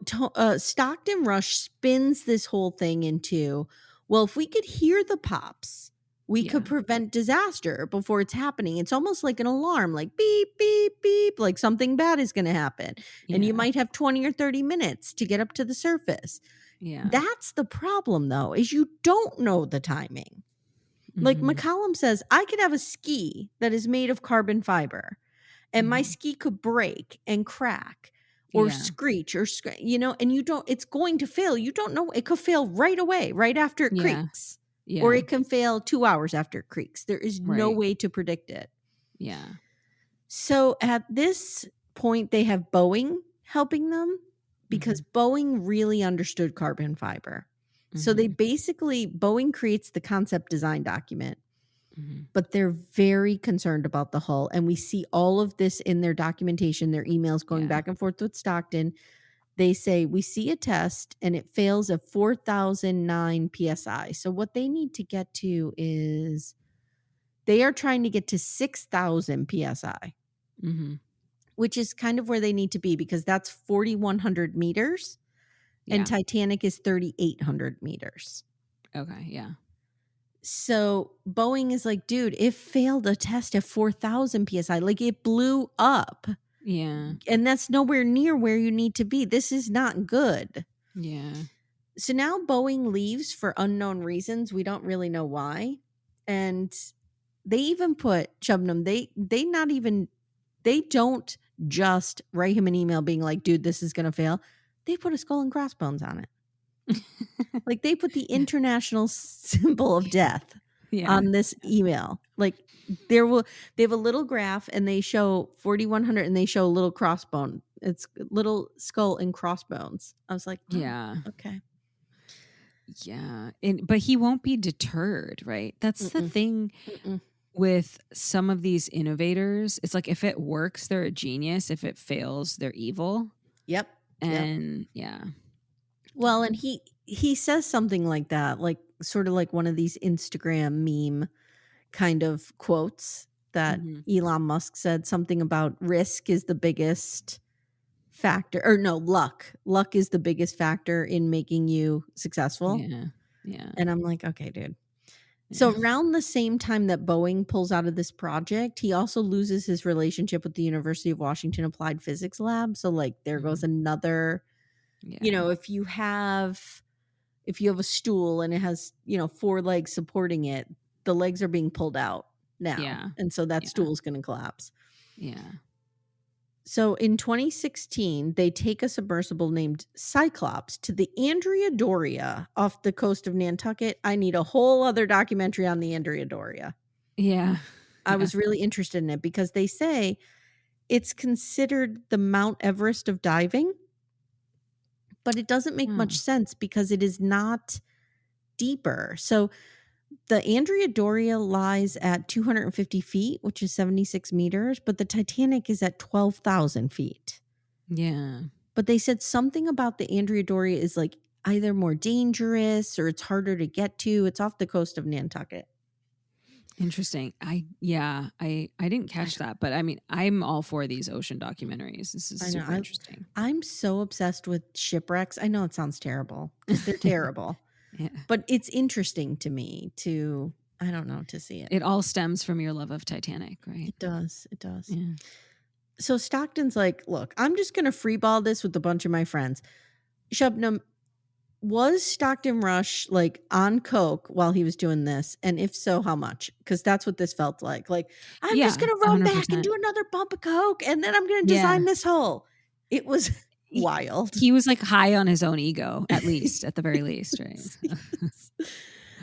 Stockton Rush spins this whole thing into, well, if we could hear the pops, we could prevent disaster before it's happening. It's almost like an alarm, like beep, beep, beep, like something bad is going to happen. And you might have 20 or 30 minutes to get up to the surface. Yeah. That's the problem, though, is you don't know the timing. Like McCollum says, I could have a ski that is made of carbon fiber, and my ski could break and crack or screech or and you don't, it's going to fail. You don't know. It could fail right away, right after it creaks. Yeah. Or it can fail 2 hours after it creaks. There is no way to predict it. Yeah. So at this point, they have Boeing helping them because Boeing really understood carbon fiber. So they basically, Boeing creates the concept design document, but they're very concerned about the hull. And we see all of this in their documentation, their emails going back and forth with Stockton. They say, we see a test and it fails at 4,009 PSI. So what they need to get to is, they are trying to get to 6,000 PSI, which is kind of where they need to be, because that's 4,100 meters. And Titanic is 3,800 meters. Okay. Yeah. So Boeing is like, dude, it failed a test at 4,000 PSI. Like, it blew up. Yeah. And that's nowhere near where you need to be. This is not good. Yeah. So now Boeing leaves for unknown reasons. We don't really know why. And they even put Shabnam, they don't just write him an email being like, dude, this is going to fail. They put a skull and crossbones on it. Like, they put the international symbol of death on this email. Like, they have a little graph and they show 4,100 and they show a little crossbone. It's little skull and crossbones. I was like, oh, okay. Yeah. But he won't be deterred, right? That's the thing with some of these innovators. It's like, if it works, they're a genius. If it fails, they're evil. Yep. And well, and he says something like that, like sort of like one of these Instagram meme kind of quotes that Elon Musk said, something about risk is the biggest factor, or no, luck is the biggest factor in making you successful. And I'm like, okay, dude. So around the same time that Boeing pulls out of this project, he also loses his relationship with the University of Washington Applied Physics Lab. So like, there goes another, if you have a stool and it has, 4 legs supporting it, the legs are being pulled out now. And so that stool is going to collapse. So in 2016, they take a submersible named Cyclops to the Andrea Doria off the coast of Nantucket. I need a whole other documentary on the Andrea Doria. I was really interested in it because they say it's considered the Mount Everest of diving but it doesn't make much sense because it is not deeper. So the Andrea Doria lies at 250 feet, which is 76 meters, but the Titanic is at 12,000 feet. Yeah. But they said something about the Andrea Doria is like either more dangerous or it's harder to get to. It's off the coast of Nantucket. Interesting. I didn't catch that, but I mean, I'm all for these ocean documentaries. This is super interesting. I'm so obsessed with shipwrecks. I know it sounds terrible because they're terrible, but it's interesting to me to see it. It all stems from your love of Titanic, right? It does. It does. Yeah. So Stockton's like, look, I'm just going to freeball this with a bunch of my friends. Shabnam, was Stockton Rush like on coke while he was doing this? And if so, how much? Because that's what this felt like. Like, I'm just going to run 100%. back and do another bump of coke. And then I'm going to design this hole. It was wild. He was like high on his own ego, at least, at the very least, right?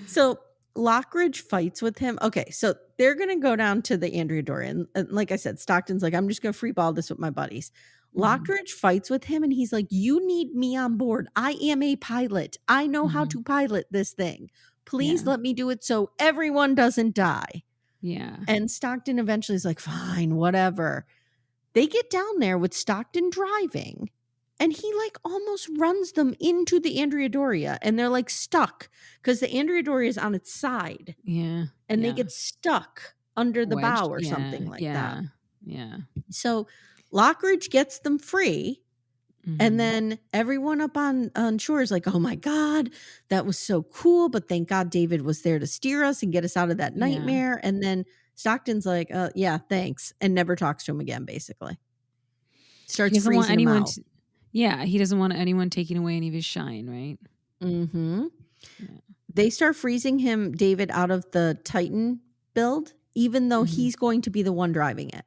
So Lockridge fights with him. Okay, so they're going to go down to the Andrea Doria. And like I said, Stockton's like, I'm just going to free ball this with my buddies. Lockridge fights with him and he's like, you need me on board. I am a pilot. I know how to pilot this thing. Please let me do it so everyone doesn't die. Yeah. And Stockton eventually is like, fine, whatever. They get down there with Stockton driving and he like almost runs them into the Andrea Doria and they're like stuck because the Andrea Doria is on its side. Yeah. And they get stuck under the bow or Yeah. something like that. Yeah. So Lockridge gets them free. And then everyone up on shore is like, oh my God, that was so cool. But thank God David was there to steer us and get us out of that nightmare. And then Stockton's like, yeah, thanks. And never talks to him again, basically. Starts freezing him out. He doesn't want anyone taking away any of his shine, right? Mm-hmm. Yeah. They start freezing him, David, out of the Titan build, even though he's going to be the one driving it.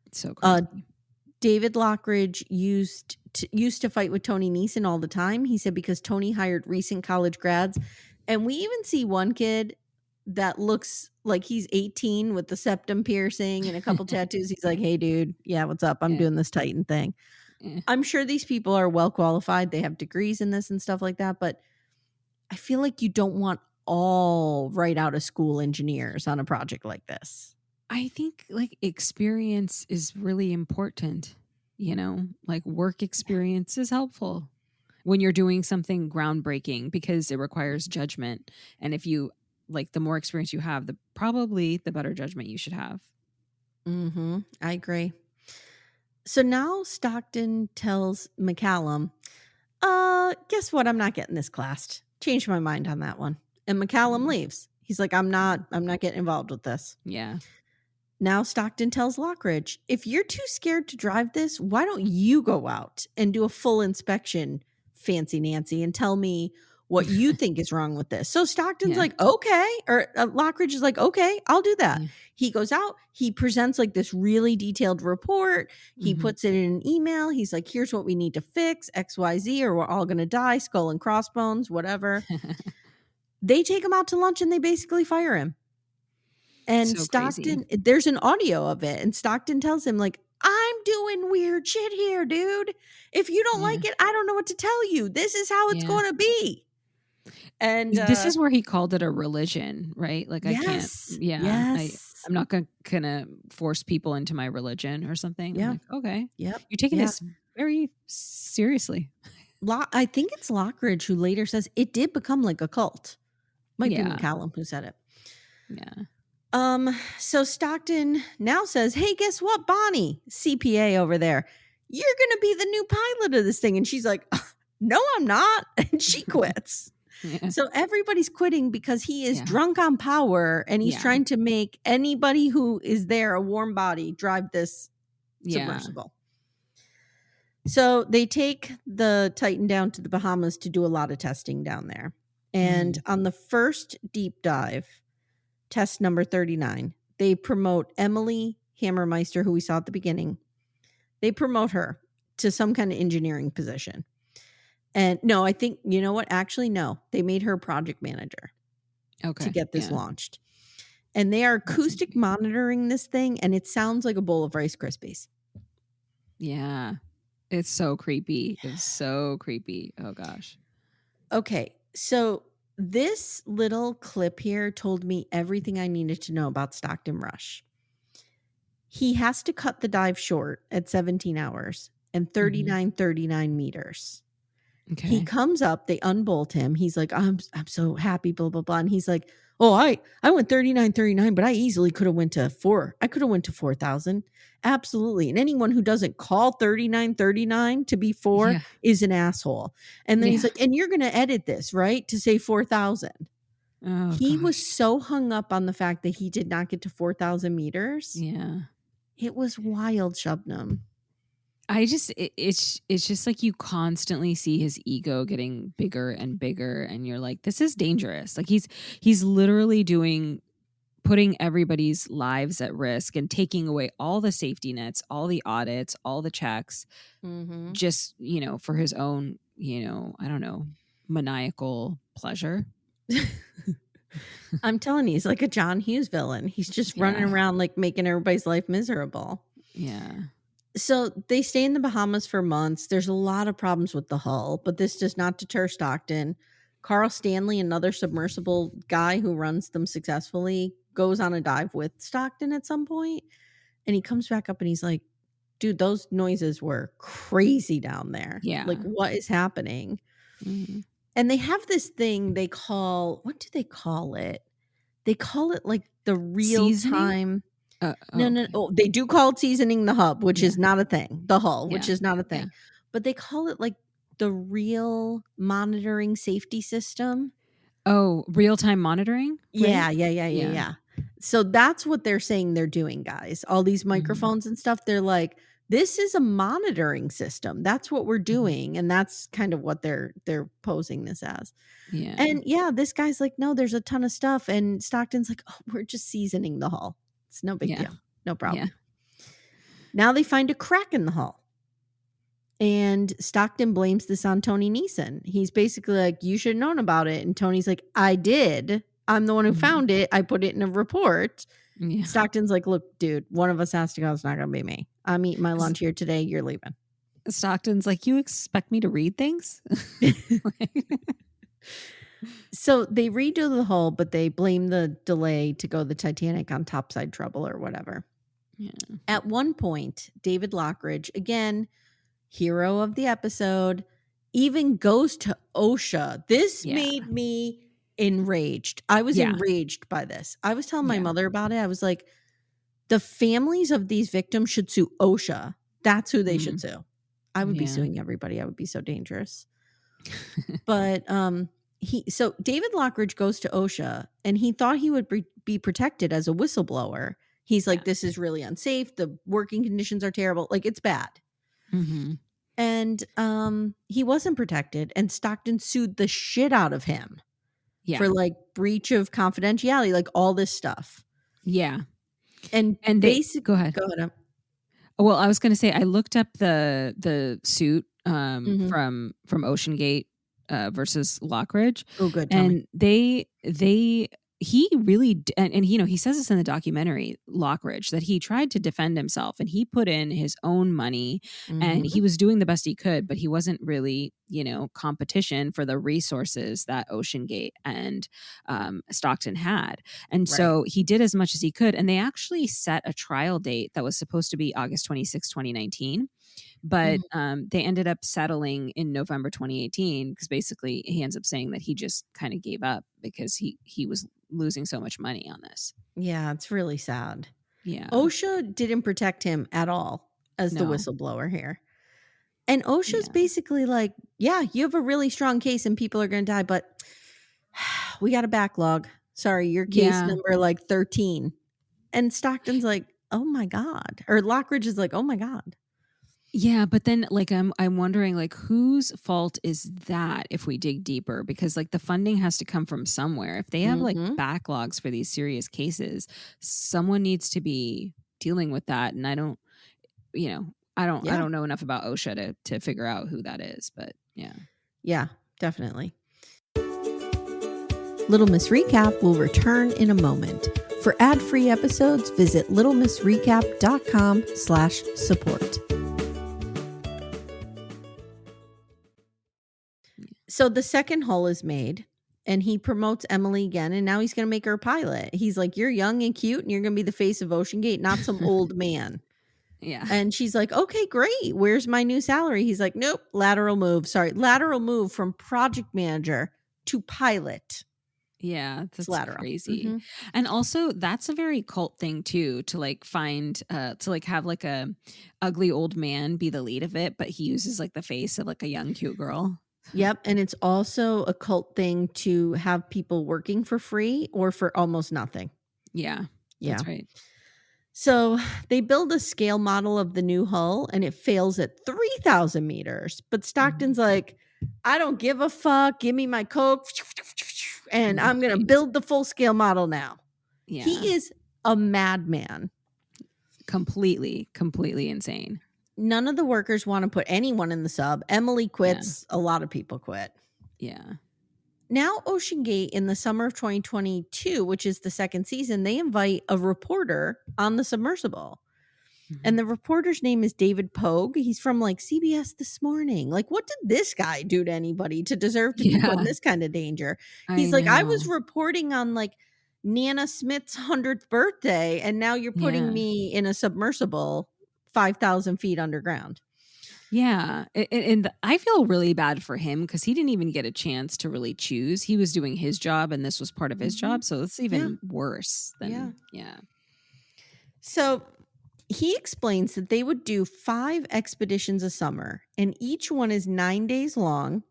It's so crazy. David Lockridge used to fight with Tony Neeson all the time. He said because Tony hired recent college grads. And we even see one kid that looks like he's 18 with the septum piercing and a couple tattoos. He's like, hey, dude, yeah, what's up? I'm doing this Titan thing. I'm sure these people are well qualified. They have degrees in this and stuff like that. But I feel like you don't want all right out of school engineers on a project like this. I think like experience is really important, like work experience is helpful when you're doing something groundbreaking because it requires judgment. And if you like the more experience you have, the better judgment you should have. I agree. So now Stockton tells McCallum, guess what? I'm not getting this class. Changed my mind on that one. And McCallum leaves. He's like, I'm not getting involved with this. Yeah. Now Stockton tells Lockridge, if you're too scared to drive this, why don't you go out and do a full inspection, Fancy Nancy, and tell me what you think is wrong with this. So Stockton's like, okay. Or Lockridge is like, okay, I'll do that. Yeah. He goes out. He presents like this really detailed report. He puts it in an email. He's like, here's what we need to fix, XYZ, or we're all going to die, skull and crossbones, whatever. They take him out to lunch and they basically fire him. And so Stockton, there's an audio of it. And Stockton tells him, like, I'm doing weird shit here, dude. If you don't like it, I don't know what to tell you. This is how it's going to be. And this is where he called it a religion, right? Like, I can't. Yeah. I'm not going to force people into my religion or something. Yeah. I'm like, okay. Yep. You're taking this very seriously. I think it's Lockridge who later says it did become like a cult. Might be McCallum who said it. Yeah. So Stockton now says, hey, guess what, Bonnie, CPA over there, you're going to be the new pilot of this thing. And she's like, no, I'm not. And she quits. So everybody's quitting because he is drunk on power and he's trying to make anybody who is there, a warm body, drive this submersible. So they take the Titan down to the Bahamas to do a lot of testing down there. And on the first deep dive, test number 39, they promote Emily Hammermeister, who we saw at the beginning. They promote her to some kind of engineering position. And no, I think, you know what? Actually, no. They made her project manager to get this launched. And they are acoustic monitoring this thing, and it sounds like a bowl of Rice Krispies. Yeah. It's so creepy. It's so creepy. Oh gosh. Okay, so this little clip here told me everything I needed to know about Stockton Rush. He has to cut the dive short at 17 hours and 39 meters. Okay. He comes up, they unbolt him. He's like, I'm so happy, blah, blah, blah. And he's like, oh, I went 39, but I easily could have went to 4. I could have went to 4,000. Absolutely. And anyone who doesn't call 39 to be 4 is an asshole. And then he's like, and you're going to edit this, right? To say 4,000. Oh, he was so hung up on the fact that he did not get to 4,000 meters. Yeah. It was wild, Shabnam. It's just like you constantly see his ego getting bigger and bigger, and you're like, this is dangerous. Like he's literally putting everybody's lives at risk and taking away all the safety nets, all the audits, all the checks, just, for his own, I don't know, maniacal pleasure. I'm telling you, he's like a John Hughes villain. He's just running around like making everybody's life miserable. Yeah. So they stay in the Bahamas for months. There's a lot of problems with the hull, but this does not deter Stockton. Carl Stanley, another submersible guy who runs them successfully, goes on a dive with Stockton at some point, and he comes back up and he's like, dude, those noises were crazy down there. Yeah. Like, what is happening? Mm-hmm. And they have this thing they call, what do they call it? They call it like the real time. No. Oh, they do call it seasoning the hub, which is not a thing. The hull, which is not a thing. But they call it like the real monitoring safety system. Oh, real-time monitoring? Right? Yeah. So that's what they're saying they're doing, guys. All these microphones and stuff, they're like, this is a monitoring system. That's what we're doing. And that's kind of what they're posing this as. Yeah. And this guy's like, no, there's a ton of stuff. And Stockton's like, oh, we're just seasoning the hull. It's no big deal. No problem. Yeah. Now they find a crack in the hull. And Stockton blames this on Tony Neeson. He's basically like, you should have known about it. And Tony's like, I did. I'm the one who found it. I put it in a report. Yeah. Stockton's like, look, dude, one of us has to go. It's not going to be me. I'm eating my lunch here today. You're leaving. Stockton's like, you expect me to read things? So they redo the hull, but they blame the delay to go the Titanic on topside trouble or whatever. Yeah. At one point, David Lockridge, again, hero of the episode, even goes to OSHA. This made me enraged. I was enraged by this. I was telling my mother about it. I was like, the families of these victims should sue OSHA. That's who they should sue. I would be suing everybody. I would be so dangerous. But so David Lockridge goes to OSHA and he thought he would be protected as a whistleblower. He's like, this is really unsafe. The working conditions are terrible. Like, it's bad. Mm-hmm. And he wasn't protected. And Stockton sued the shit out of him for like breach of confidentiality, like all this stuff. Yeah. And basically, go ahead. Well, I was going to say, I looked up the suit from OceanGate versus Lockridge. Oh, good. And he really, and he says this in the documentary, Lockridge, that he tried to defend himself and he put in his own money and he was doing the best he could, but he wasn't really, competition for the resources that OceanGate and Stockton had. And so he did as much as he could. And they actually set a trial date that was supposed to be August 26, 2019. But they ended up settling in November 2018 because basically he ends up saying that he just kind of gave up because he was losing so much money on this. Yeah, it's really sad. Yeah. OSHA didn't protect him at all as the whistleblower here. And OSHA's basically like, yeah, you have a really strong case and people are going to die, but we got a backlog. Sorry, your case number like 13. And Stockton's like, oh my God. Or Lockridge is like, oh my God. Yeah, but then like I'm wondering like whose fault is that if we dig deeper, because like the funding has to come from somewhere. If they have like backlogs for these serious cases, someone needs to be dealing with that. And I don't know enough about OSHA to figure out who that is, but yeah. Yeah, definitely. Little Miss Recap will return in a moment. For ad-free episodes, visit littlemissrecap.com/support. So the second hull is made, and he promotes Emily again, and now he's going to make her a pilot. He's like, you're young and cute, and you're going to be the face of OceanGate, not some old man. Yeah. And she's like, okay, great. Where's my new salary? He's like, nope, lateral move from project manager to pilot. Yeah, It's that's lateral. crazy. Mm-hmm. And also that's a very cult thing too, to like find to like have like a ugly old man be the lead of it, but he uses like the face of like a young cute girl. Yep. And it's also a cult thing to have people working for free or for almost nothing. Yeah. Yeah. That's right. So they build a scale model of the new hull and it fails at 3,000 meters. But Stockton's like, I don't give a fuck. Give me my Coke. And I'm going to build the full scale model now. Yeah. He is a madman. Completely insane. None of the workers want to put anyone in the sub. Emily quits. Yeah. A lot of people quit. Yeah. Now, OceanGate in the summer of 2022, which is the second season, they invite a reporter on the submersible. Mm-hmm. And the reporter's name is David Pogue. He's from like CBS This Morning. Like, what did this guy do to anybody to deserve to be put in this kind of danger? He's like, I was reporting on like Nana Smith's 100th birthday, and now you're putting me in a submersible 5,000 feet underground. Yeah. And I feel really bad for him because he didn't even get a chance to really choose. He was doing his job and this was part of his job. So it's even worse than, So he explains that they would do 5 expeditions a summer, and each one is 9 days long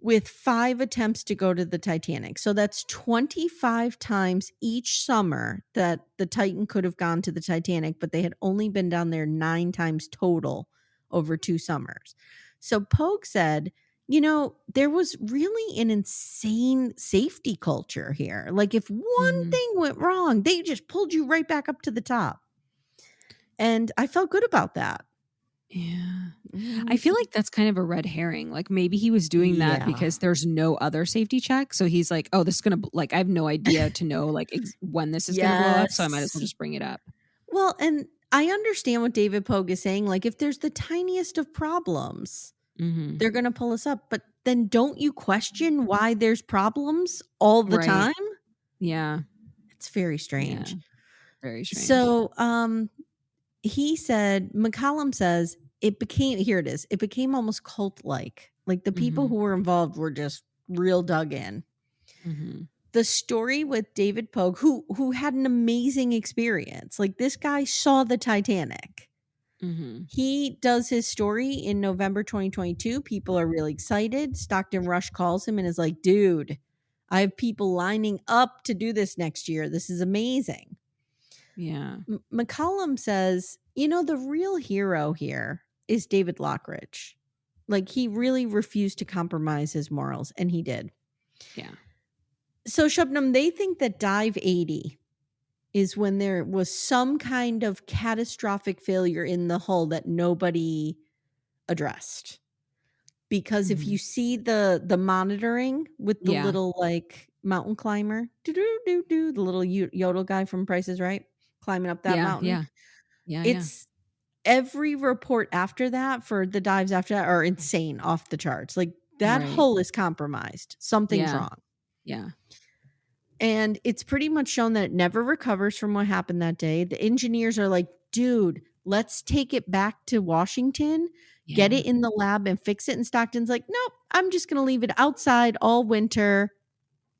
with 5 attempts to go to the Titanic. So that's 25 times each summer that the Titan could have gone to the Titanic, but they had only been down there 9 times total over 2 summers. So Pogue said, you know, there was really an insane safety culture here. Like if one thing went wrong, they just pulled you right back up to the top. And I felt good about that. Yeah. I feel like that's kind of a red herring. Like maybe he was doing that because there's no other safety check. So he's like, oh, this is going to like, I have no idea to know like when this is going to blow up. So I might as well just bring it up. Well, and I understand what David Pogue is saying. Like if there's the tiniest of problems, they're going to pull us up. But then don't you question why there's problems all the time? Yeah. It's very strange. Yeah. Very strange. So, he said, McCollum says it became almost cult-like. Like the people who were involved were just real dug in. The story with David Pogue, who had an amazing experience. Like this guy saw the Titanic. He does his story in November 2022. People are really excited. Stockton Rush calls him and is like, dude, I have people lining up to do this next year. This is amazing. Yeah. McCollum says, you know, the real hero here is David Lockridge. Like he really refused to compromise his morals, and he did. Yeah. So Shabnam, they think that dive 80 is when there was some kind of catastrophic failure in the hull that nobody addressed. Because if you see the monitoring with the little like mountain climber, the little yodel guy from Price is Right, climbing up that mountain. It's every report after that for the dives after that are insane, off the charts. Like that hull is compromised. Something's wrong. Yeah. And it's pretty much shown that it never recovers from what happened that day. The engineers are like, dude, let's take it back to Washington, get it in the lab and fix it. And Stockton's like, nope, I'm just going to leave it outside all winter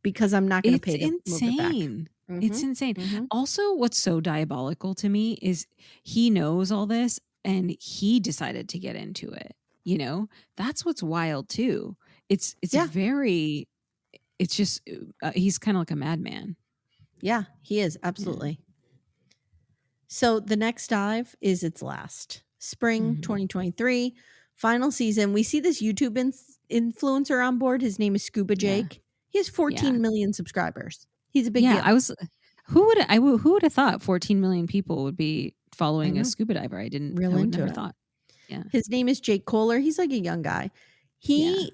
because I'm not going to pay to move it back. It's insane. Also, what's so diabolical to me is he knows all this and he decided to get into it. You know, that's what's wild too. It's very, it's just, he's kind of like a madman. Yeah, he is. Absolutely. Yeah. So the next dive is its last. Spring 2023, final season. We see this YouTube influencer on board. His name is Scuba Jake. He has 14 million subscribers. He's a big deal. Who would have thought 14 million people would be following a scuba diver? I would never thought. Yeah. His name is Jake Kohler. He's like a young guy. He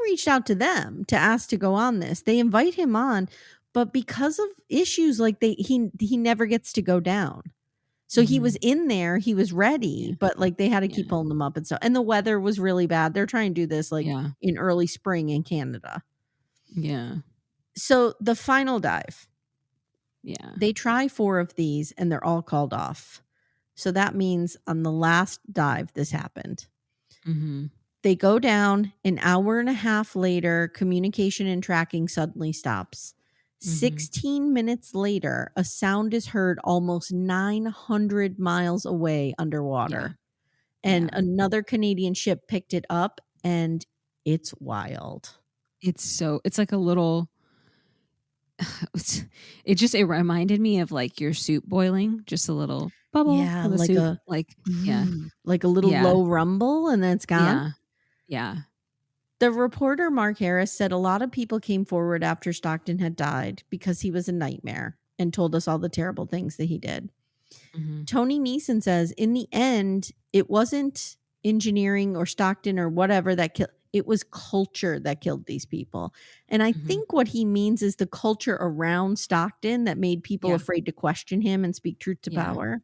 reached out to them to ask to go on this. They invite him on, but because of issues like he never gets to go down. So he was in there, he was ready, but like they had to keep pulling him up and stuff. And the weather was really bad. They're trying to do this like in early spring in Canada. Yeah. So the final dive. Yeah. They try 4 of these and they're all called off. So that means on the last dive, this happened. They go down an hour and a half later, communication and tracking suddenly stops. 16 minutes later, a sound is heard almost 900 miles away underwater. And another Canadian ship picked it up, and it's wild. It's like a little, it reminded me of like your soup boiling, just a little bubble of a like soup. like a little low rumble, and then it's gone. Yeah. The reporter, Mark Harris, said a lot of people came forward after Stockton had died because he was a nightmare and told us all the terrible things that he did. Tony Neeson says, in the end, it wasn't engineering or Stockton or whatever that killed. It was culture that killed these people. And I think what he means is the culture around Stockton that made people afraid to question him and speak truth to power.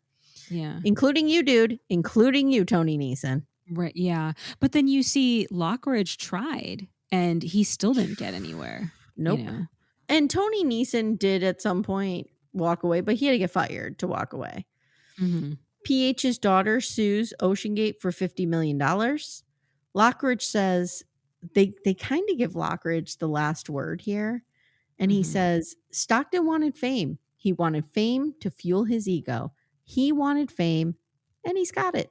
Yeah. Including you, dude. Including you, Tony Neeson. Right. Yeah. But then you see Lockridge tried and he still didn't get anywhere. Nope. You know? And Tony Neeson did at some point walk away, but he had to get fired to walk away. PH's daughter sues OceanGate for $50 million. Lockridge says they kind of give Lockridge the last word here. And he says, Stockton wanted fame. He wanted fame to fuel his ego. He wanted fame and he's got it.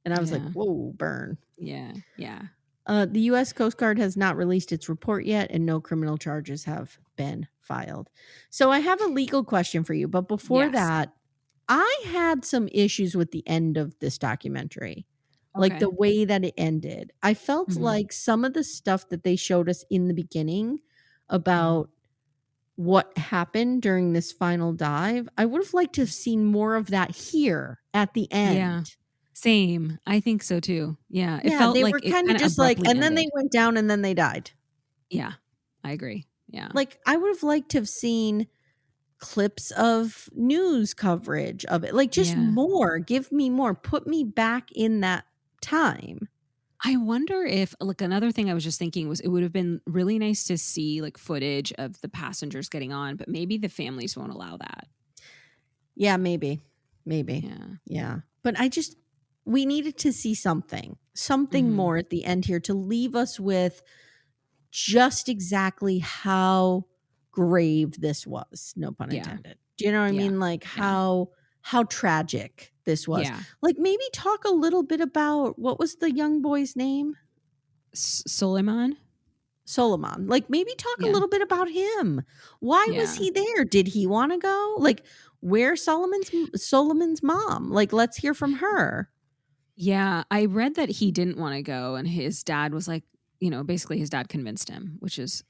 And I was like, whoa, burn. Yeah. Yeah. The U.S. Coast Guard has not released its report yet, and no criminal charges have been filed. So I have a legal question for you. But before that, I had some issues with the end of this documentary, like the way that it ended. I felt like some of the stuff that they showed us in the beginning about what happened during this final dive, I would have liked to have seen more of that here at the end. Yeah. Same. I think so too. Yeah. It felt they like were kind of just like, and then they went down and then they died. Yeah, I agree. Yeah. Like I would have liked to have seen clips of news coverage of it. Like just more, give me more, put me back in that time. I wonder if, like, another thing I was just thinking was it would have been really nice to see like footage of the passengers getting on, but maybe the families won't allow that. Yeah, maybe. Yeah. But we needed to see something more at the end here to leave us with just exactly how grave this was. No pun intended. Do you know what I mean? Like how tragic this was. Yeah. Like maybe talk a little bit about what was the young boy's name? Solomon. Like maybe talk a little bit about him. Why was he there? Did he want to go? Like where's Solomon's mom? Like let's hear from her. Yeah, I read that he didn't want to go and his dad was like, basically his dad convinced him, which is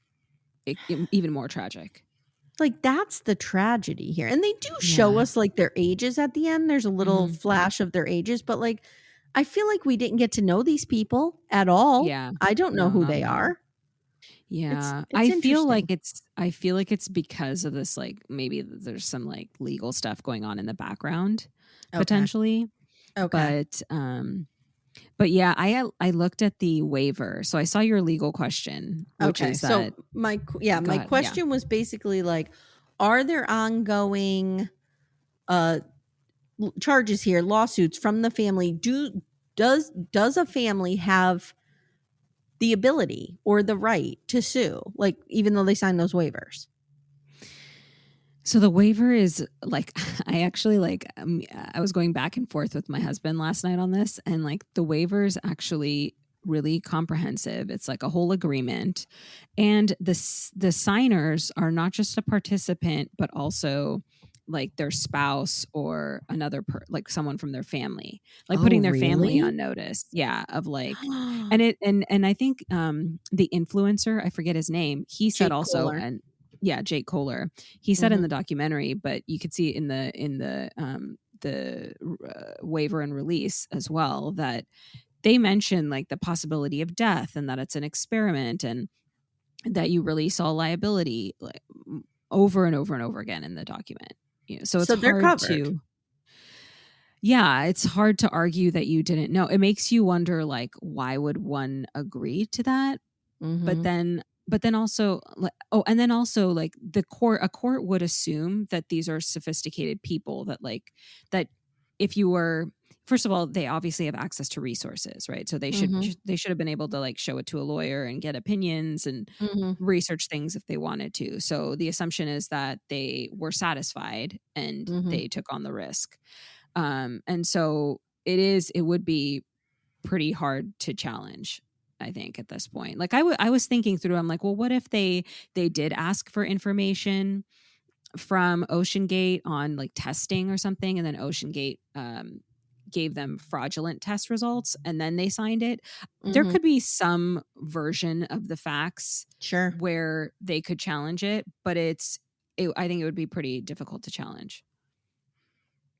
even more tragic. Like that's the tragedy here. And they do show us like their ages at the end. There's a little flash of their ages, but like I feel like we didn't get to know these people at all. Yeah. I don't know who they are. Yeah. It's I feel like it's because of this, like maybe there's some like legal stuff going on in the background potentially. Okay. But yeah, I looked at the waiver. So I saw your legal question, which is that. So my question was basically like, are there ongoing charges here, lawsuits from the family? Does a family have the ability or the right to sue, like even though they signed those waivers? So the waiver is like, I actually I was going back and forth with my husband last night on this, and like the waiver is actually really comprehensive. It's like a whole agreement, and the signers are not just a participant, but also like their spouse or another like someone from their family, like putting their family on notice. Yeah, of like, and I think the influencer, I forget his name, he said Jake also Kohler. and. Yeah, Jake Kohler. He said in the documentary, but you could see in the waiver and release as well that they mention like the possibility of death and that it's an experiment and that you release all liability over and over and over again in the document. So it's they're hard covered. to. Yeah, it's hard to argue that you didn't know. It makes you wonder, like, why would one agree to that? But then also, and then also, like, a court would assume that these are sophisticated people, that like that if you were, first of all, they obviously have access to resources, right? So they should have been able to like show it to a lawyer and get opinions and research things if they wanted to. So the assumption is that they were satisfied and they took on the risk. And so it would be pretty hard to challenge, I think, at this point. Like I was thinking through, I'm like, well, what if they did ask for information from OceanGate on like testing or something, and then OceanGate gave them fraudulent test results and then they signed it. There could be some version of the facts where they could challenge it, but I think it would be pretty difficult to challenge.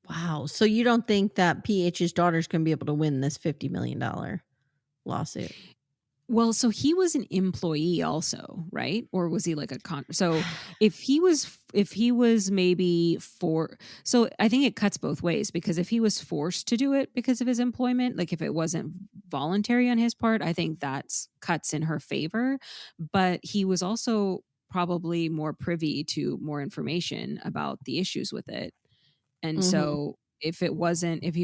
Wow. So you don't think that PH's daughter's going to be able to win this $50 million lawsuit? Well, so he was an employee also, right? Or was he like so if he was maybe so I think it cuts both ways, because if he was forced to do it because of his employment, like if it wasn't voluntary on his part, I think that's cuts in her favor. But he was also probably more privy to more information about the issues with it. And so if he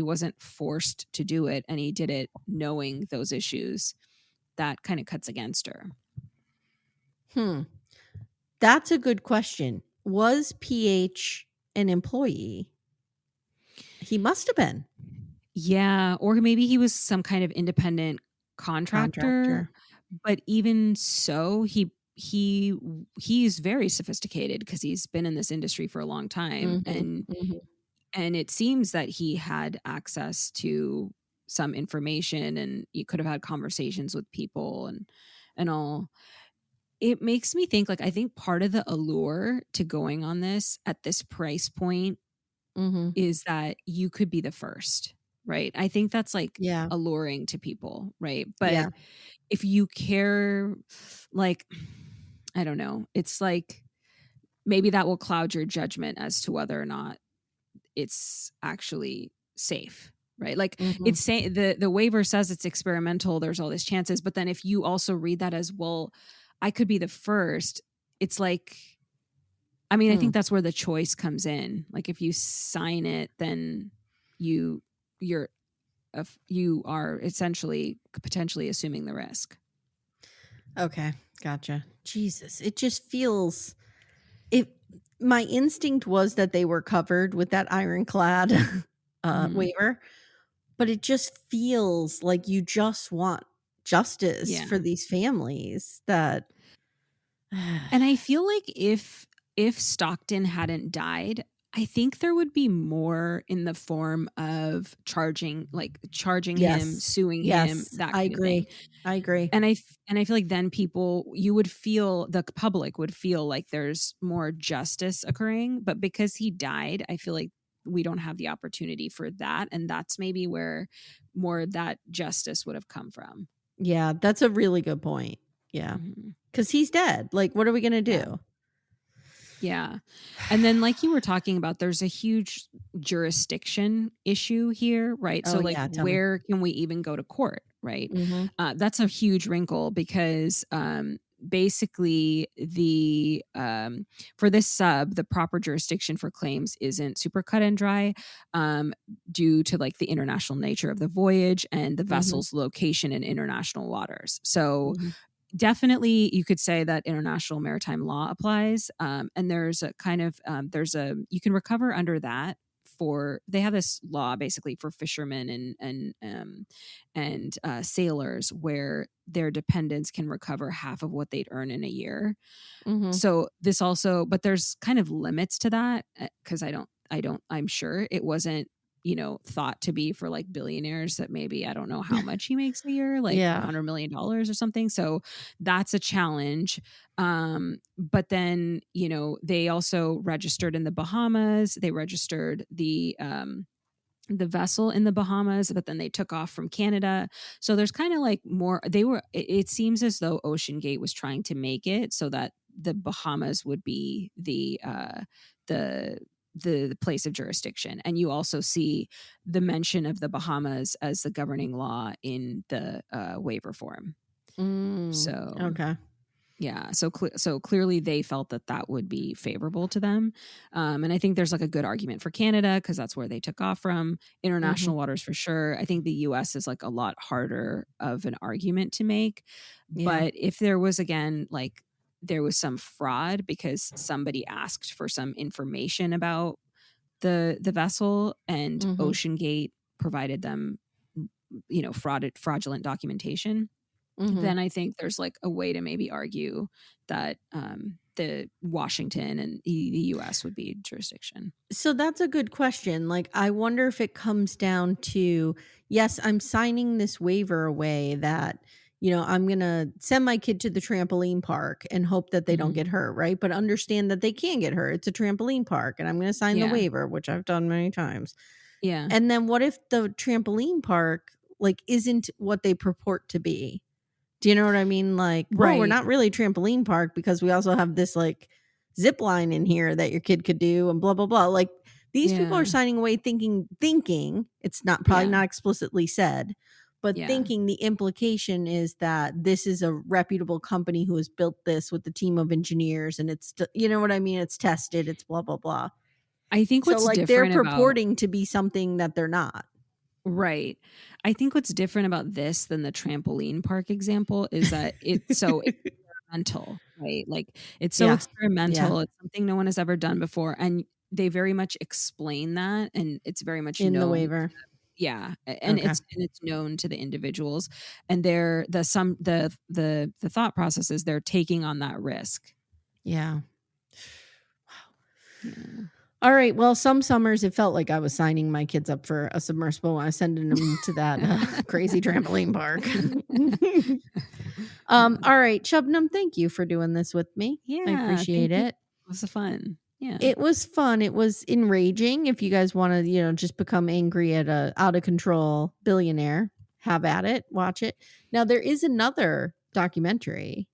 wasn't forced to do it and he did it knowing those issues, that kind of cuts against her. That's a good question. Was PH an employee? He must have been. Yeah, or maybe he was some kind of independent contractor. But even so, he's very sophisticated because he's been in this industry for a long time, and it seems that he had access to some information, and you could have had conversations with people and all. It makes me think, like, I think part of the allure to going on this at this price point is that you could be the first, right? I think that's like alluring to people, right? But if you care, like, I don't know, it's like maybe that will cloud your judgment as to whether or not it's actually safe, right? Like it's saying the waiver says it's experimental, there's all these chances, but then if you also read that as, well, I could be the first, it's like, I mean, I think that's where the choice comes in. Like if you sign it, then you are essentially potentially assuming the risk. Okay, gotcha. Jesus, it just feels my instinct was that they were covered with that ironclad waiver, but it just feels like you just want justice for these families that. And I feel like if Stockton hadn't died, I think there would be more in the form of charging him, suing him, that kind of thing. I agree. And I feel like then the public would feel like there's more justice occurring. But because he died, I feel like we don't have the opportunity for that. And that's maybe where more of that justice would have come from. Yeah, that's a really good point. Yeah. Because he's dead. Like, what are we going to do? Yeah. And then, like you were talking about, there's a huge jurisdiction issue here, right? So like, where can we even go to court, right? That's a huge wrinkle, because basically for this sub, the proper jurisdiction for claims isn't super cut and dry, due to like the international nature of the voyage and the vessel's location in international waters. So definitely you could say that international maritime law applies. And there's a kind of, you can recover under that. They have this law basically for fishermen and sailors, where their dependents can recover half of what they'd earn in a year. So this also, but there's kind of limits to that, because I'm sure it wasn't, thought to be for like billionaires that maybe, I don't know how much he makes a year, like $100 million or something. So that's a challenge. But then, they also registered in the Bahamas. They registered the vessel in the Bahamas, but then they took off from Canada. So there's kind of like more, it seems as though OceanGate was trying to make it so that the Bahamas would be the the place of jurisdiction. And you also see the mention of the Bahamas as the governing law in the waiver form. So okay. yeah, so clearly they felt that would be favorable to them, and I think there's like a good argument for Canada because that's where they took off from. International waters for sure. I think the U.S. is like a lot harder of an argument to make, but if there was again like there was some fraud because somebody asked for some information about the vessel and OceanGate provided them, fraudulent documentation. Then I think there's like a way to maybe argue that the Washington and the U.S. would be jurisdiction. So that's a good question. Like, I wonder if it comes down to, yes, I'm signing this waiver away that, I'm going to send my kid to the trampoline park and hope that they don't get hurt, right? But understand that they can get hurt. It's a trampoline park and I'm going to sign the waiver, which I've done many times. Yeah. And then what if the trampoline park like isn't what they purport to be? Do you know what I mean? Like, right. We're not really a trampoline park because we also have this like zip line in here that your kid could do and blah, blah, blah. Like these people are signing away thinking it's not probably not explicitly said, but thinking the implication is that this is a reputable company who has built this with a team of engineers and it's, you know what I mean? It's tested. It's blah, blah, blah. I think what's like different they're purporting to be something that they're not. Right. I think what's different about this than the trampoline park example is that it's so experimental, right? Like it's so experimental. Yeah. It's something no one has ever done before. And they very much explain that. And it's very much in the waiver. Yeah. And it's known to the individuals. And they're the thought process is they're taking on that risk. Yeah. Wow. Yeah. All right. Well, some summers it felt like I was signing my kids up for a submersible when I was sending them to that crazy trampoline park. All right, Shabnam, thank you for doing this with me. Yeah, I appreciate it. It was fun. Yeah, it was fun. It was enraging. If you guys want to, just become angry at a out of control billionaire, have at it. Watch it. Now there is another documentary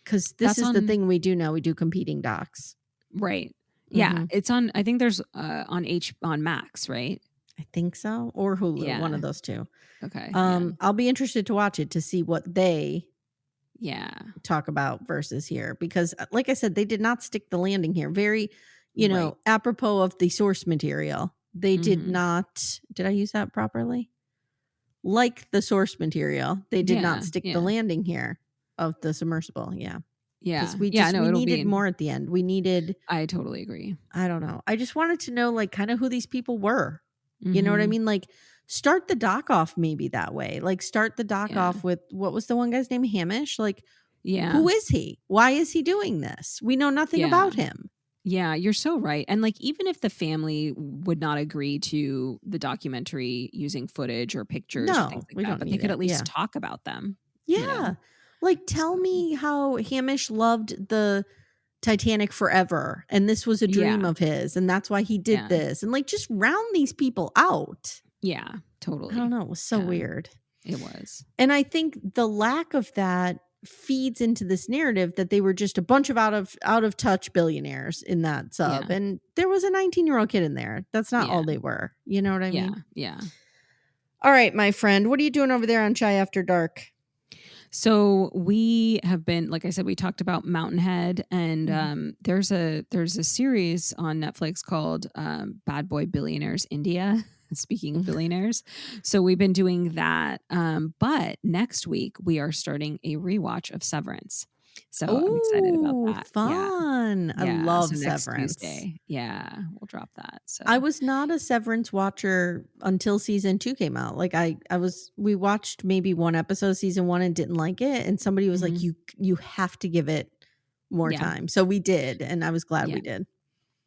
because this is the thing we do now. We do competing docs, right? Yeah, it's on. I think there's on Max, right? I think so, or Hulu, one of those two. Okay. I'll be interested to watch it to see what they talk about versus here because, like I said, they did not stick the landing here. Very, apropos of the source material, they did not. Did I use that properly? Like the source material, they did not stick the landing here of the submersible. Yeah. Yeah. We needed more at the end. I totally agree. I don't know. I just wanted to know like kind of who these people were. You know what I mean? Like start the doc off maybe that way. Like start the doc off with what was the one guy's name? Hamish? Like, who is he? Why is he doing this? We know nothing about him. Yeah, you're so right. And like, even if the family would not agree to the documentary using footage or pictures or things like that, but they could at least talk about them. Yeah. Like, tell me how Hamish loved the Titanic forever. And this was a dream of his. And that's why he did this. And like, just round these people out. Yeah, totally. I don't know. It was so weird. It was. And I think the lack of that feeds into this narrative that they were just a bunch of out of touch billionaires in that sub. Yeah. And there was a 19-year-old kid in there. That's not all they were. You know what I mean? Yeah. All right, my friend. What are you doing over there on Chai After Dark? So we have been, like I said, we talked about Mountainhead, and there's a series on Netflix called Bad Boy Billionaires India. Speaking of billionaires. So we've been doing that. But next week we are starting a rewatch of Severance. So I'm excited about that. Fun. Yeah. I love Next Severance. Tuesday. Yeah, we'll drop that. So I was not a Severance watcher until season 2 came out. Like we watched maybe one episode of season 1 and didn't like it. And somebody was like, you have to give it more time. So we did. And I was glad we did.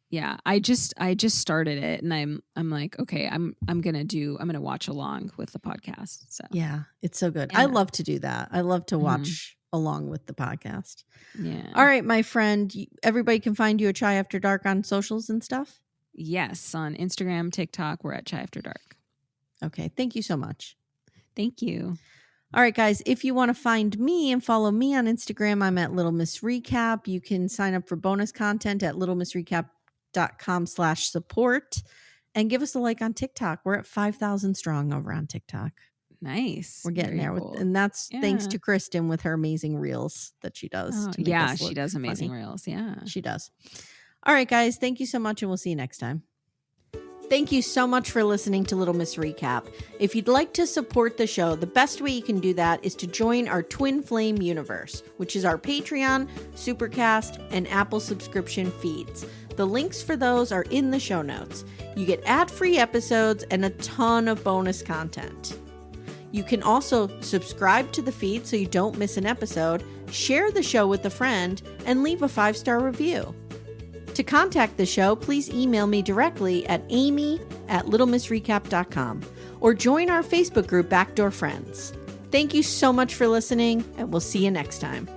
Yeah, I just started it, and I'm like, okay, I'm gonna watch along with the podcast. So yeah, it's so good. I love to do that. I love to watch along with the podcast. Yeah. All right, my friend. Everybody can find you at Chai After Dark on socials and stuff. Yes, on Instagram, TikTok, we're at Chai After Dark. Okay, thank you so much. Thank you. All right, guys, if you want to find me and follow me on Instagram, I'm at Little Miss Recap. You can sign up for bonus content at Little Miss Recap littlemissrecap.com/support and give us a like on TikTok. We're at 5,000 strong over on TikTok. Nice. We're getting Very there. cool. And that's thanks Yeah. to Kristen with her amazing reels that she does. To make Yeah, us she look does amazing funny. reels. Yeah. She does. All right, guys. Thank you so much, and we'll see you next time. Thank you so much for listening to Little Miss Recap. If you'd like to support the show, the best way you can do that is to join our Twin Flame universe, which is our Patreon, Supercast, and Apple subscription feeds. The links for those are in the show notes. You get ad-free episodes and a ton of bonus content. You can also subscribe to the feed so you don't miss an episode, share the show with a friend, and leave a 5-star review. To contact the show, please email me directly at amy@littlemissrecap.com or join our Facebook group, Backdoor Friends. Thank you so much for listening, and we'll see you next time.